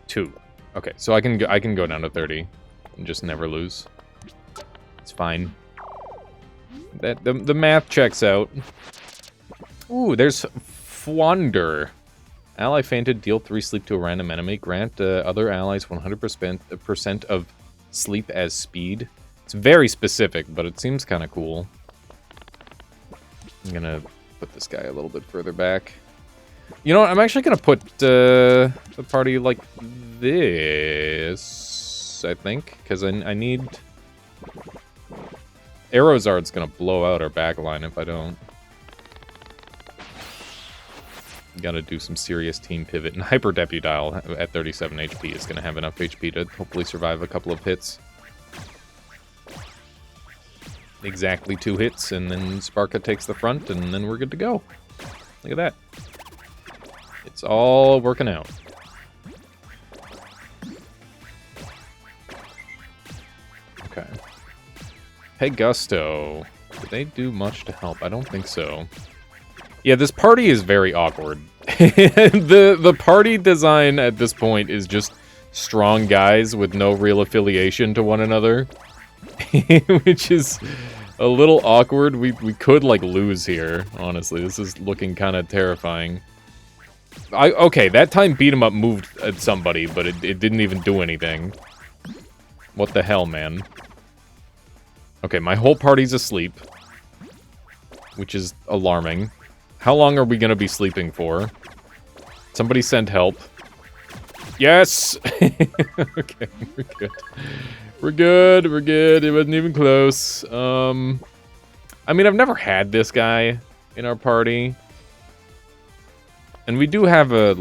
2. Okay, so I can go down to 30 and just never lose. It's fine. The math checks out. Ooh, there's Fwander. Ally fainted, deal 3 sleep to a random enemy. Grant other allies 100% of sleep as speed. It's very specific, but it seems kind of cool. I'm gonna put this guy a little bit further back. You know what? I'm actually gonna put the party like this, I think, because I need... Aerozard's gonna blow out our backline if I don't. Gotta do some serious team pivot. And Hyper Deputile at 37 HP is gonna have enough HP to hopefully survive a couple of hits. Exactly 2 hits, and then Sparka takes the front, and then we're good to go. Look at that. It's all working out. Okay. Pegusto. Did they do much to help? I don't think so. Yeah, this party is very awkward. The party design at this point is just strong guys with no real affiliation to one another. Which is a little awkward. We could, like, lose here, honestly. This is looking kind of terrifying. Okay, that time Beat 'em Up moved at somebody, but it didn't even do anything. What the hell, man? Okay, my whole party's asleep. Which is alarming. How long are we gonna be sleeping for? Somebody send help. Yes! Okay, we're good. We're good, we're good. It wasn't even close. I mean, I've never had this guy in our party. And we do have a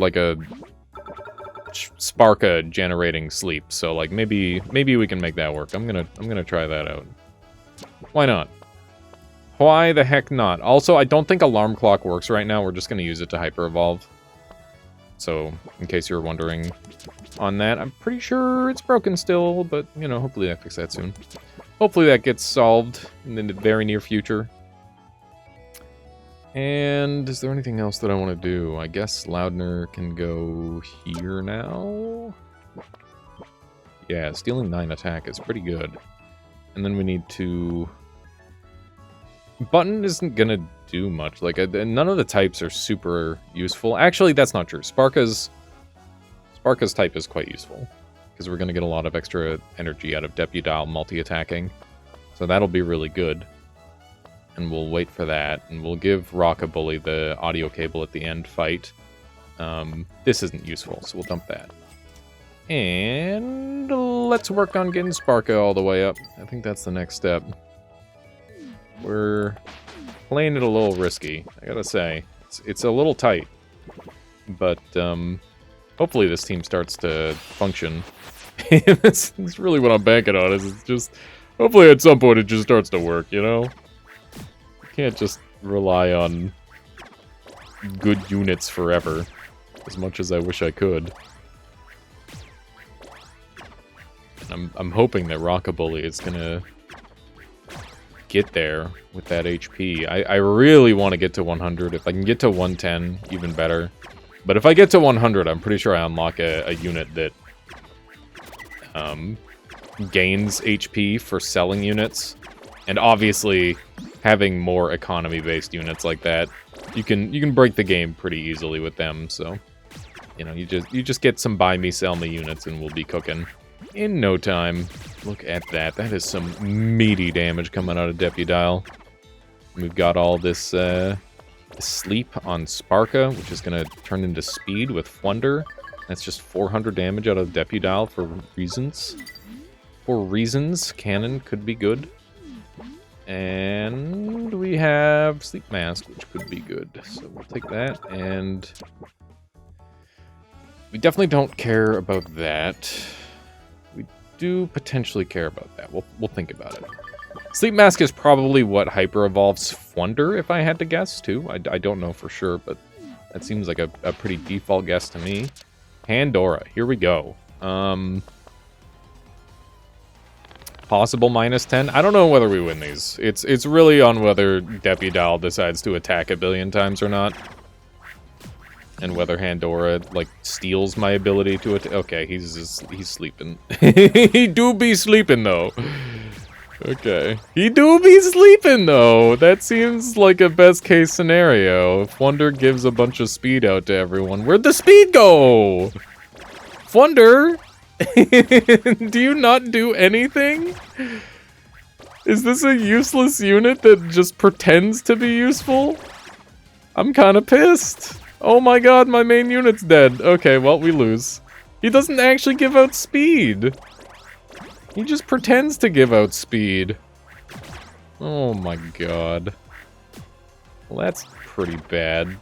Sparka generating sleep, so like maybe we can make that work. I'm gonna try that out. Why not? Why the heck not? Also, I don't think Alarm Clock works right now. We're just gonna use it to hyper evolve. So, in case you're wondering on that, I'm pretty sure it's broken still, but you know, hopefully I fix that soon. Hopefully that gets solved in the very near future. And is there anything else that I want to do? I guess Loudner can go here now. Yeah, stealing 9 attack is pretty good. And then we need to... Button isn't gonna do much. Like, none of the types are super useful. Actually, that's not true. Sparka's type is quite useful. Because we're gonna get a lot of extra energy out of Deputile multi-attacking. So that'll be really good. And we'll wait for that. And we'll give Rockabully the audio cable at the end fight. This isn't useful, so we'll dump that. And let's work on getting Sparka all the way up. I think that's the next step. We're playing it a little risky, I gotta say. It's a little tight. But hopefully this team starts to function. That's really what I'm banking on, is it's just... Hopefully at some point it just starts to work, you know? Can't just rely on good units forever, as much as I wish I could. I'm hoping that Rockabully is gonna get there with that HP. I really want to get to 100. If I can get to 110, even better. But if I get to 100, I'm pretty sure I unlock a unit that gains HP for selling units. And obviously, having more economy-based units like that, you can break the game pretty easily with them. So, you know, you just get some buy me, sell me units, and we'll be cooking in no time. Look at that. That is some meaty damage coming out of Deputile. We've got all this sleep on Sparka, which is going to turn into speed with Flunder. That's just 400 damage out of Deputile for reasons. For reasons, Cannon could be good. And we have Sleep Mask, which could be good. So we'll take that, and we definitely don't care about that. We do potentially care about that. We'll think about it. Sleep Mask is probably what hyper evolves Flunder, if I had to guess, too. I don't know for sure, but that seems like a pretty default guess to me. Pandora, here we go. Possible -10. I don't know whether we win these. It's really on whether Deputile decides to attack a billion times or not. And whether Pandora, like, steals my ability to attack. Okay, he's sleeping. He do be sleeping, though. Okay. He do be sleeping, though. That seems like a best-case scenario. If Wonder gives a bunch of speed out to everyone. Where'd the speed go? Wonder? Do you not do anything? Is this a useless unit that just pretends to be useful? I'm kind of pissed. Oh my god, my main unit's dead. Okay, well, we lose. He doesn't actually give out speed. He just pretends to give out speed. Oh my god. Well, that's pretty bad.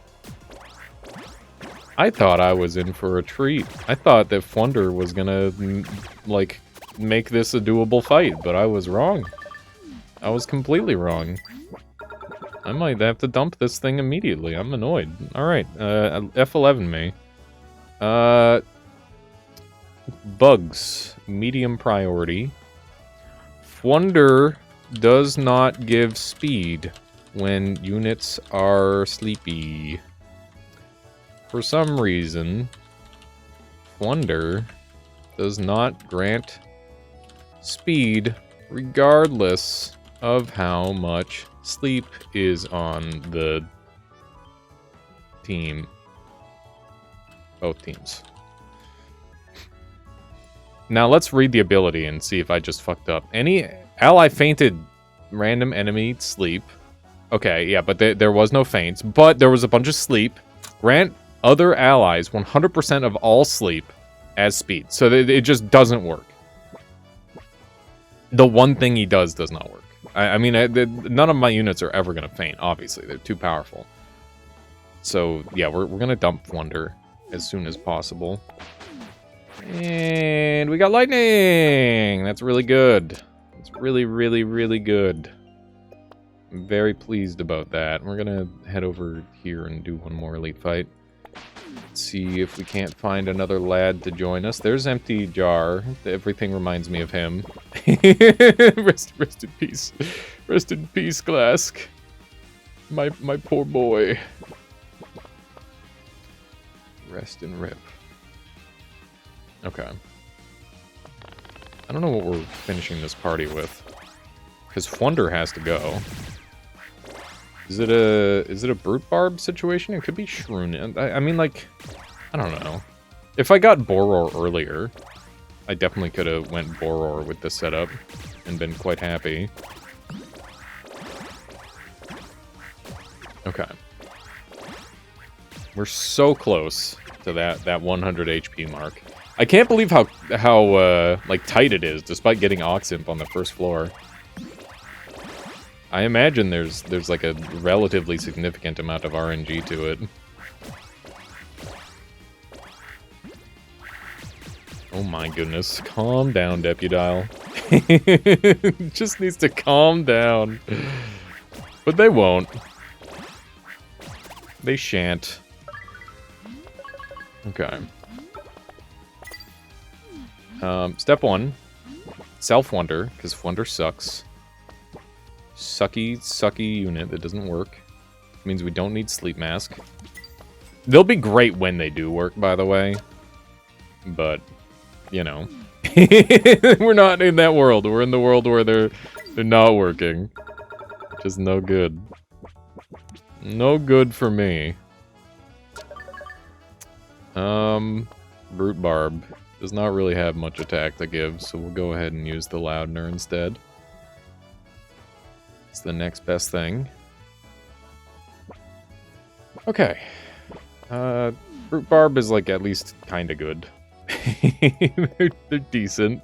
I thought I was in for a treat. I thought that Flunder was gonna, like, make this a doable fight, but I was wrong. I was completely wrong. I might have to dump this thing immediately. I'm annoyed. Alright, F11 me. Bugs. Medium priority. Flunder does not give speed when units are sleepy. For some reason, Flunder does not grant speed regardless of how much sleep is on the team. Both teams. Now let's read the ability and see if I just fucked up. Any ally fainted random enemy sleep. Okay, yeah, but there was no faints, but there was a bunch of sleep. Grant other allies 100% of all sleep as speed. So it just doesn't work. The one thing he does not work. I mean, none of my units are ever going to faint, obviously. They're too powerful. So, yeah, we're going to dump Flunder as soon as possible. And we got lightning! That's really good. It's really, really, really good. I'm very pleased about that. We're going to head over here and do one more elite fight. Let's see if we can't find another lad to join us. There's Empty Jar. Everything reminds me of him. Rest in peace. Rest in peace, Glask. My poor boy. Rest and rip. Okay. I don't know what we're finishing this party with. Because Flunder has to go. Is it a Brute Barb situation? It could be Shroon. I mean, like, I don't know. If I got Boror earlier, I definitely could have went Boror with this setup and been quite happy. Okay. We're so close to that 100 HP mark. I can't believe how like tight it is, despite getting Oximp on the first floor. I imagine there's like a relatively significant amount of RNG to it. Oh my goodness. Calm down, Deputile. Just needs to calm down. But they won't. They shan't. Okay. Step 1. Self-Wonder, because Flunder sucks. Sucky unit that doesn't work. Means we don't need Sleep Mask. They'll be great when they do work, by the way. But, you know. We're not in that world. We're in the world where they're not working. Just no good. No good for me. Brute Barb does not really have much attack to give, so we'll go ahead and use the Loudner instead. It's the next best thing. Okay. Brute Barb is, like, at least kinda good. they're decent.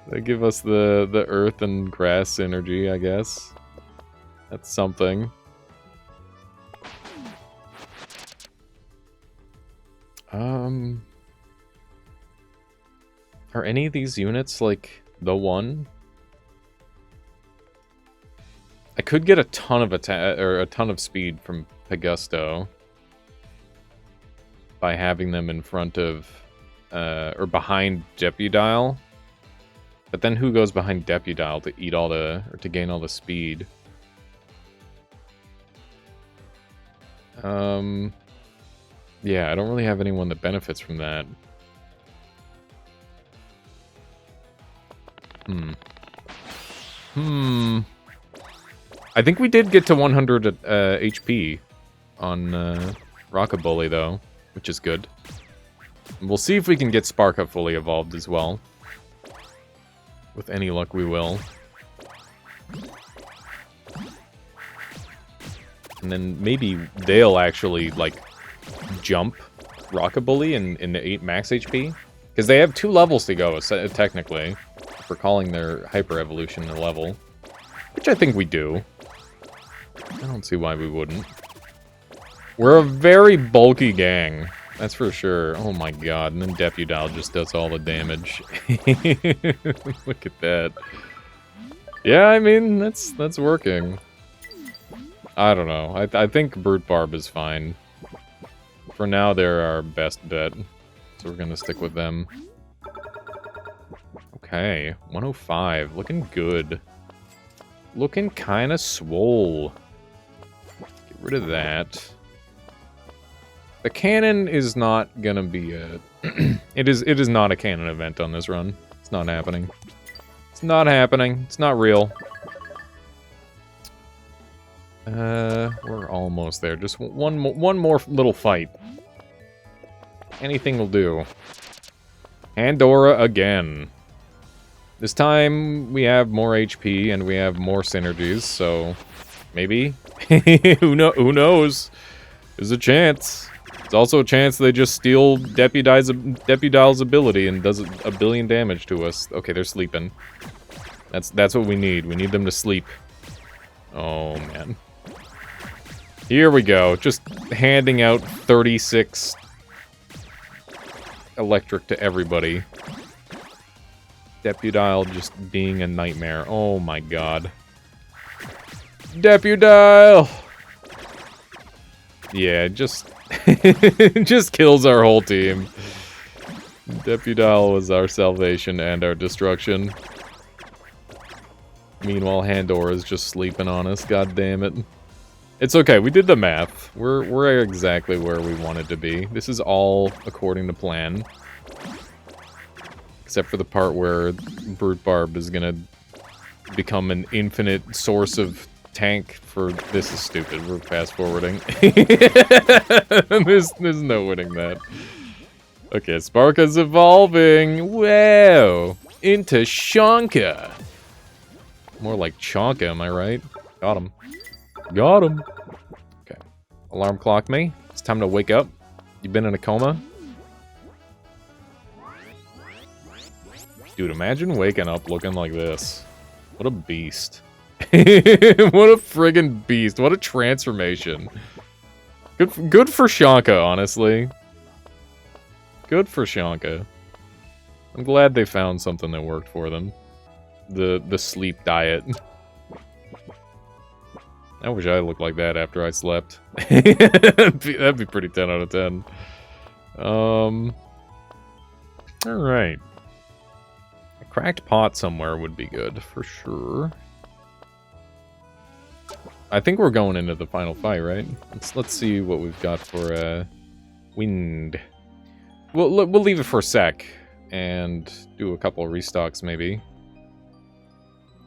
They give us the earth and grass synergy, I guess. That's something. Are any of these units, like, the one? I could get a ton of attack or a ton of speed from Pegusto by having them in front of or behind Deputile. But then who goes behind Deputile to eat all the or to gain all the speed? Yeah, I don't really have anyone that benefits from that. I think we did get to 100 HP on Rockabully, though, which is good. We'll see if we can get Sparka fully evolved as well. With any luck, we will. And then maybe they'll actually, like, jump Rockabully in the 8 max HP. Because they have 2 levels to go, technically, for calling their Hyper Evolution a level. Which I think we do. I don't see why we wouldn't. We're a very bulky gang. That's for sure. Oh my god. And then Deputile just does all the damage. Look at that. Yeah, I mean, that's working. I don't know. I think Brute Barb is fine. For now, they're our best bet. So we're gonna stick with them. Okay, 105. Looking good. Looking kinda swole. Get rid of that. The cannon is not gonna be a... it is not a cannon event on this run. It's not happening. It's not happening. It's not real. We're almost there. Just one more little fight. Anything will do. Pandora again. This time we have more HP and we have more synergies, so maybe. Who knows? There's a chance. There's also a chance they just steal Deputile's ability and does a billion damage to us. Okay, they're sleeping. That's what we need. We need them to sleep. Oh man. Here we go. Just handing out 36 electric to everybody. Deputile just being a nightmare. Oh my god. Deputile! Yeah, just... just kills our whole team. Deputile was our salvation and our destruction. Meanwhile, Handor is just sleeping on us. God damn it. It's okay. We did the math. We're exactly where we wanted to be. This is all according to plan. Except for the part where Brute Barb is gonna become an infinite source of tank for... This is stupid. We're fast-forwarding. there's no winning that. Okay, Sparka's evolving. Wow! Into Shonka. More like Chonka, am I right? Got him. Got him. Okay. Alarm clock me. It's time to wake up. You've been in a coma? Dude, imagine waking up looking like this. What a beast. What a friggin' beast. What a transformation. Good for Shonka, honestly. Good for Shonka. I'm glad they found something that worked for them. The sleep diet. I wish I looked like that after I slept. That'd be pretty 10 out of 10. Alright. A cracked pot somewhere would be good, for sure. I think we're going into the final fight, right? Let's see what we've got for, wind. We'll leave it for a sec, and do a couple of restocks, maybe.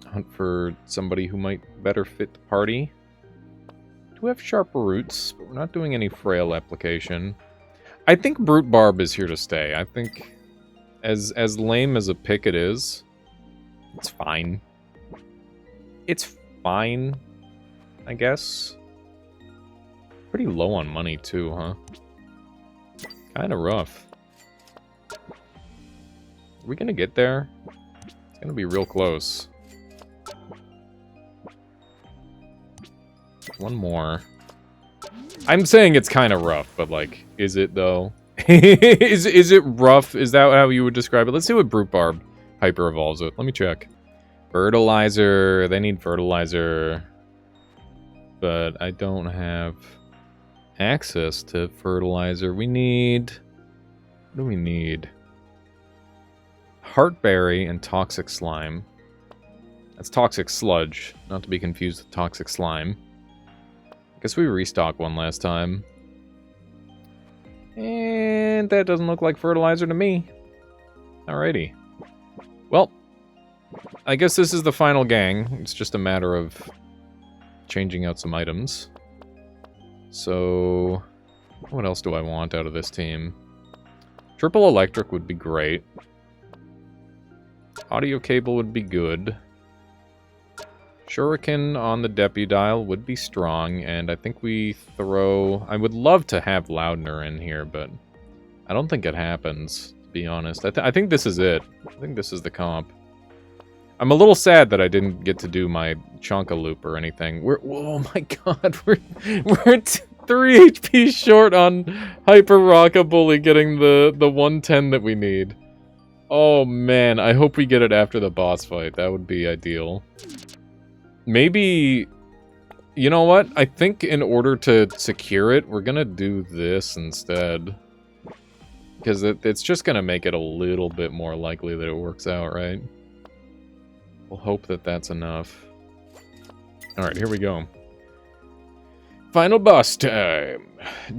Hunt for somebody who might better fit the party. Do have sharper roots, but we're not doing any frail application. I think Brute Barb is here to stay. I think as lame as a pick it is, it's fine. It's fine, I guess. Pretty low on money too, huh? Kind of rough. Are we gonna get there? It's gonna be real close. One more. I'm saying it's kind of rough, but like, is it though? is it rough? Is that how you would describe it? Let's see what Brute Barb hyper evolves with. Let me check. Fertilizer. They need fertilizer, but I don't have access to fertilizer. We need... What do we need? Heartberry and Toxic Slime. That's Toxic Sludge, not to be confused with Toxic Slime. Guess we restocked one last time. And that doesn't look like fertilizer to me. Alrighty. Well, I guess this is the final gang. It's just a matter of changing out some items. So, what else do I want out of this team? Triple electric would be great. Audio cable would be good. Shuriken on the Deputile would be strong, and I think we throw... I would love to have Loudner in here, but I don't think it happens, to be honest. I think this is it. I think this is the comp. I'm a little sad that I didn't get to do my Chonka loop or anything. Oh my god, we're 3 HP short on Hyper Rockabully getting the 110 that we need. Oh man, I hope we get it after the boss fight. That would be ideal. Maybe, you know what? I think in order to secure it, we're gonna do this instead. Because it's just gonna make it a little bit more likely that it works out, right? We'll hope that that's enough. Alright, here we go. Final boss time.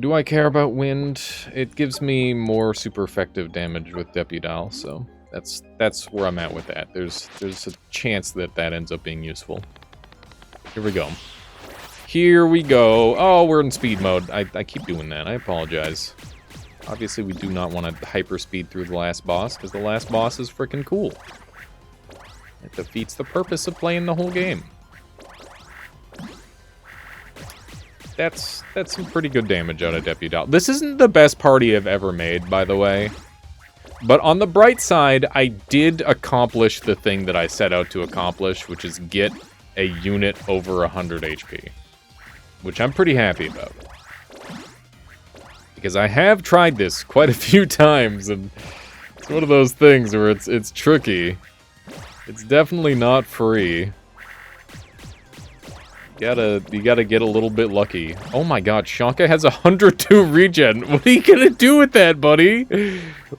Do I care about wind? It gives me more super effective damage with Deputile, so that's where I'm at with that. There's a chance that that ends up being useful. Here we go. Here we go. Oh, we're in speed mode. I keep doing that. I apologize. Obviously, we do not want to hyper speed through the last boss, because the last boss is freaking cool. It defeats the purpose of playing the whole game. That's some pretty good damage out of Deputile. This isn't the best party I've ever made, by the way. But on the bright side, I did accomplish the thing that I set out to accomplish, which is get a unit over 100 HP. Which I'm pretty happy about. Because I have tried this quite a few times, and it's one of those things where it's tricky. It's definitely not free. You gotta get a little bit lucky. Oh my god, Shanka has 102 regen. What are you gonna do with that, buddy?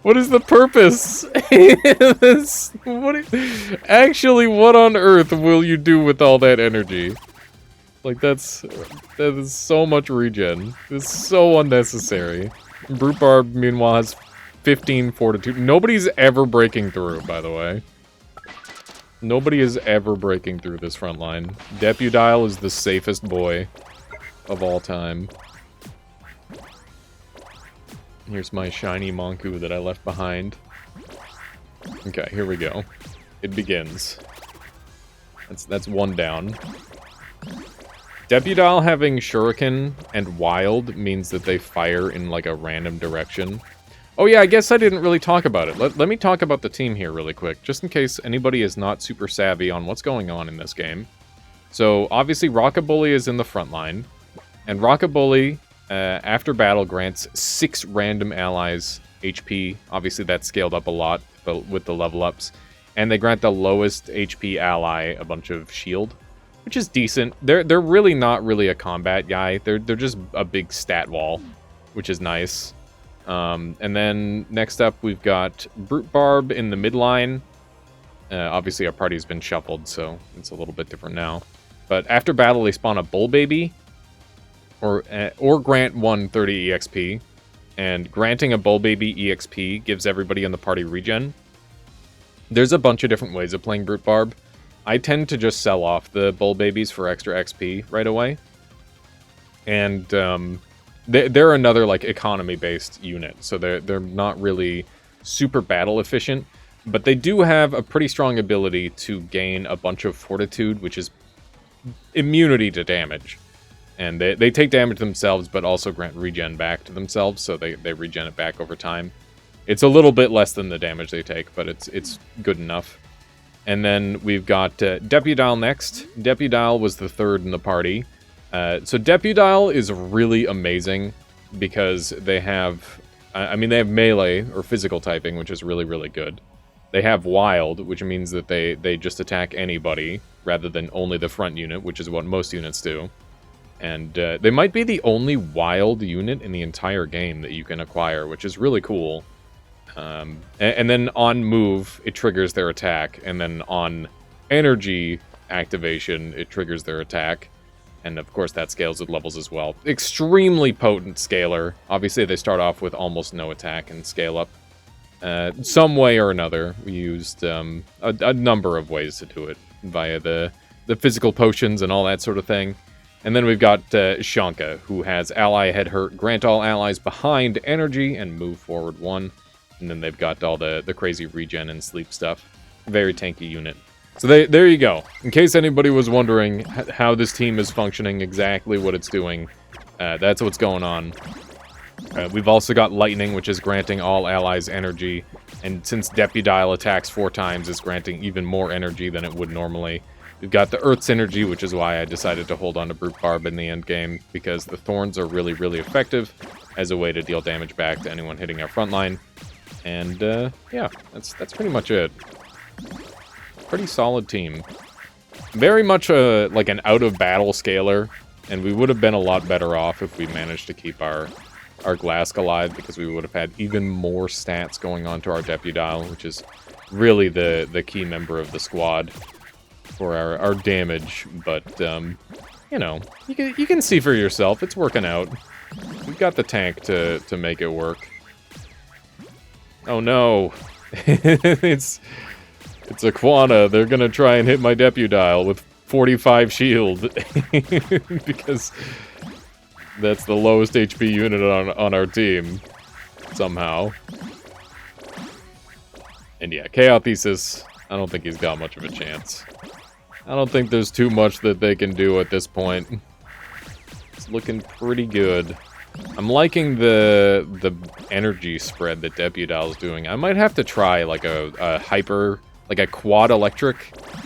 What is the purpose? Actually, what on earth will you do with all that energy? Like, that is so much regen. It's so unnecessary. Brute Barb, meanwhile, has 15 fortitude. Nobody's ever breaking through, by the way. Nobody is ever breaking through this front line. Deputile is the safest boy of all time. Here's my shiny Monku that I left behind. Okay, here we go. It begins. That's one down. Deputile having Shuriken and Wild means that they fire in like a random direction. Oh yeah, I guess I didn't really talk about it. Let me talk about the team here really quick, just in case anybody is not super savvy on what's going on in this game. So, obviously, Rockabully is in the front line, and Rockabully, after battle, grants 6 random allies HP. Obviously, that's scaled up a lot with the level ups. And they grant the lowest HP ally a bunch of shield, which is decent. They're really not really a combat guy. They're just a big stat wall, which is nice. And then next up, we've got Brute Barb in the midline. Obviously, our party's been shuffled, so it's a little bit different now. But after battle, they spawn a Bull Baby, or grant 130 EXP. And granting a Bull Baby EXP gives everybody in the party regen. There's a bunch of different ways of playing Brute Barb. I tend to just sell off the Bull Babies for extra XP right away. And they're another like economy-based unit, so they're not really super battle efficient, but they do have a pretty strong ability to gain a bunch of fortitude, which is immunity to damage. And they take damage themselves, but also grant regen back to themselves, so they regen it back over time. It's a little bit less than the damage they take, but it's good enough. And then we've got Deputile next. Deputile was the third in the party. So Deputile is really amazing because they have, they have melee or physical typing, which is really, really good. They have wild, which means that they just attack anybody rather than only the front unit, which is what most units do. And they might be the only wild unit in the entire game that you can acquire, which is really cool. And then on move, it triggers their attack, and then on energy activation, it triggers their attack. And of course that scales with levels as well. Extremely potent scaler. Obviously they start off with almost no attack and scale up. Some way or another. We used a number of ways to do it. Via the physical potions and all that sort of thing. And then we've got Shanka, who has ally head hurt, grant all allies behind energy, and move forward 1. And then they've got all the crazy regen and sleep stuff. Very tanky unit. So there you go. In case anybody was wondering how this team is functioning, exactly what it's doing, that's what's going on. We've also got Lightning, which is granting all allies energy. And since Depudile attacks 4 times, it's granting even more energy than it would normally. We've got the Earth's energy, which is why I decided to hold on to Brute Barb in the endgame, because the Thorns are really, really effective as a way to deal damage back to anyone hitting our front line. And, yeah, that's pretty much it. Pretty solid team. Very much like an out-of-battle scaler, and we would have been a lot better off if we managed to keep our Glask alive, because we would have had even more stats going on to our Depudile, which is really the key member of the squad for our damage. But, you know, you can see for yourself, it's working out. We've got the tank to make it work. Oh no, it's Aquana. They're gonna try and hit my Depudile with 45 shield, because that's the lowest HP unit on our team, somehow. And yeah, Chaothesis, I don't think he's got much of a chance. I don't think there's too much that they can do at this point. It's looking pretty good. I'm liking the energy spread that Depudile's doing. I might have to try like a hyper, like a quad electric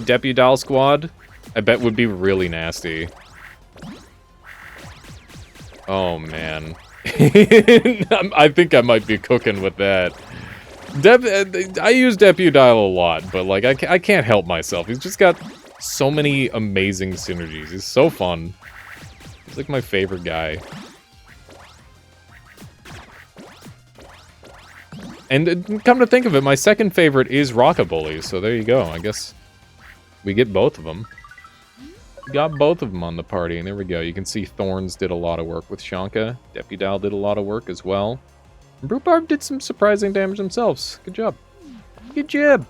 Depudile squad. I bet would be really nasty. Oh man. I think I might be cooking with that. I use Depudile a lot, but like I can't help myself. He's just got so many amazing synergies. He's so fun. He's like my favorite guy. And come to think of it, my second favorite is Rockabully, so there you go. I guess we get both of them. We got both of them on the party, and there we go. You can see Thorns did a lot of work with Shanka. Depudile did a lot of work as well. And Brute Barb did some surprising damage themselves. Good job. Good job.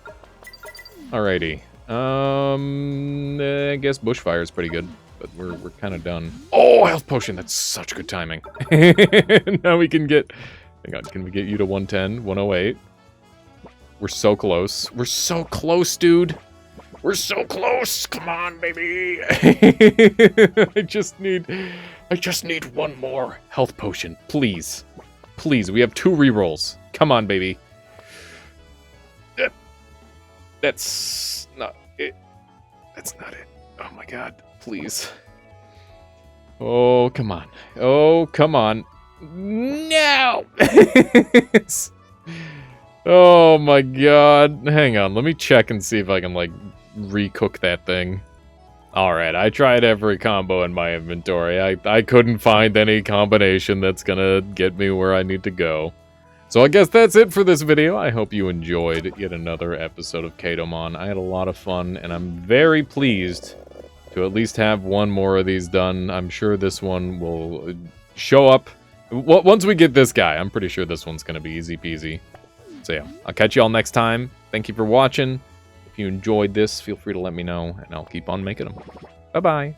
Alrighty. I guess Bushfire is pretty good, but we're kind of done. Oh, Health Potion! That's such good timing. Now we can get... Hang on, can we get you to 110, 108? We're so close. We're so close, dude. We're so close. Come on, baby. I just need one more health potion, please. Please, we have 2 rerolls. Come on, baby. That's not it. That's not it. Oh my god, please. Oh, come on. Oh, come on. No! Oh my god. Hang on, let me check and see if I can, like, recook that thing. Alright, I tried every combo in my inventory. I couldn't find any combination that's gonna get me where I need to go. So I guess that's it for this video. I hope you enjoyed yet another episode of Kadomon. I had a lot of fun, and I'm very pleased to at least have one more of these done. I'm sure this one will show up. Once we get this guy, I'm pretty sure this one's going to be easy peasy. So yeah, I'll catch you all next time. Thank you for watching. If you enjoyed this, feel free to let me know, and I'll keep on making them. Bye-bye.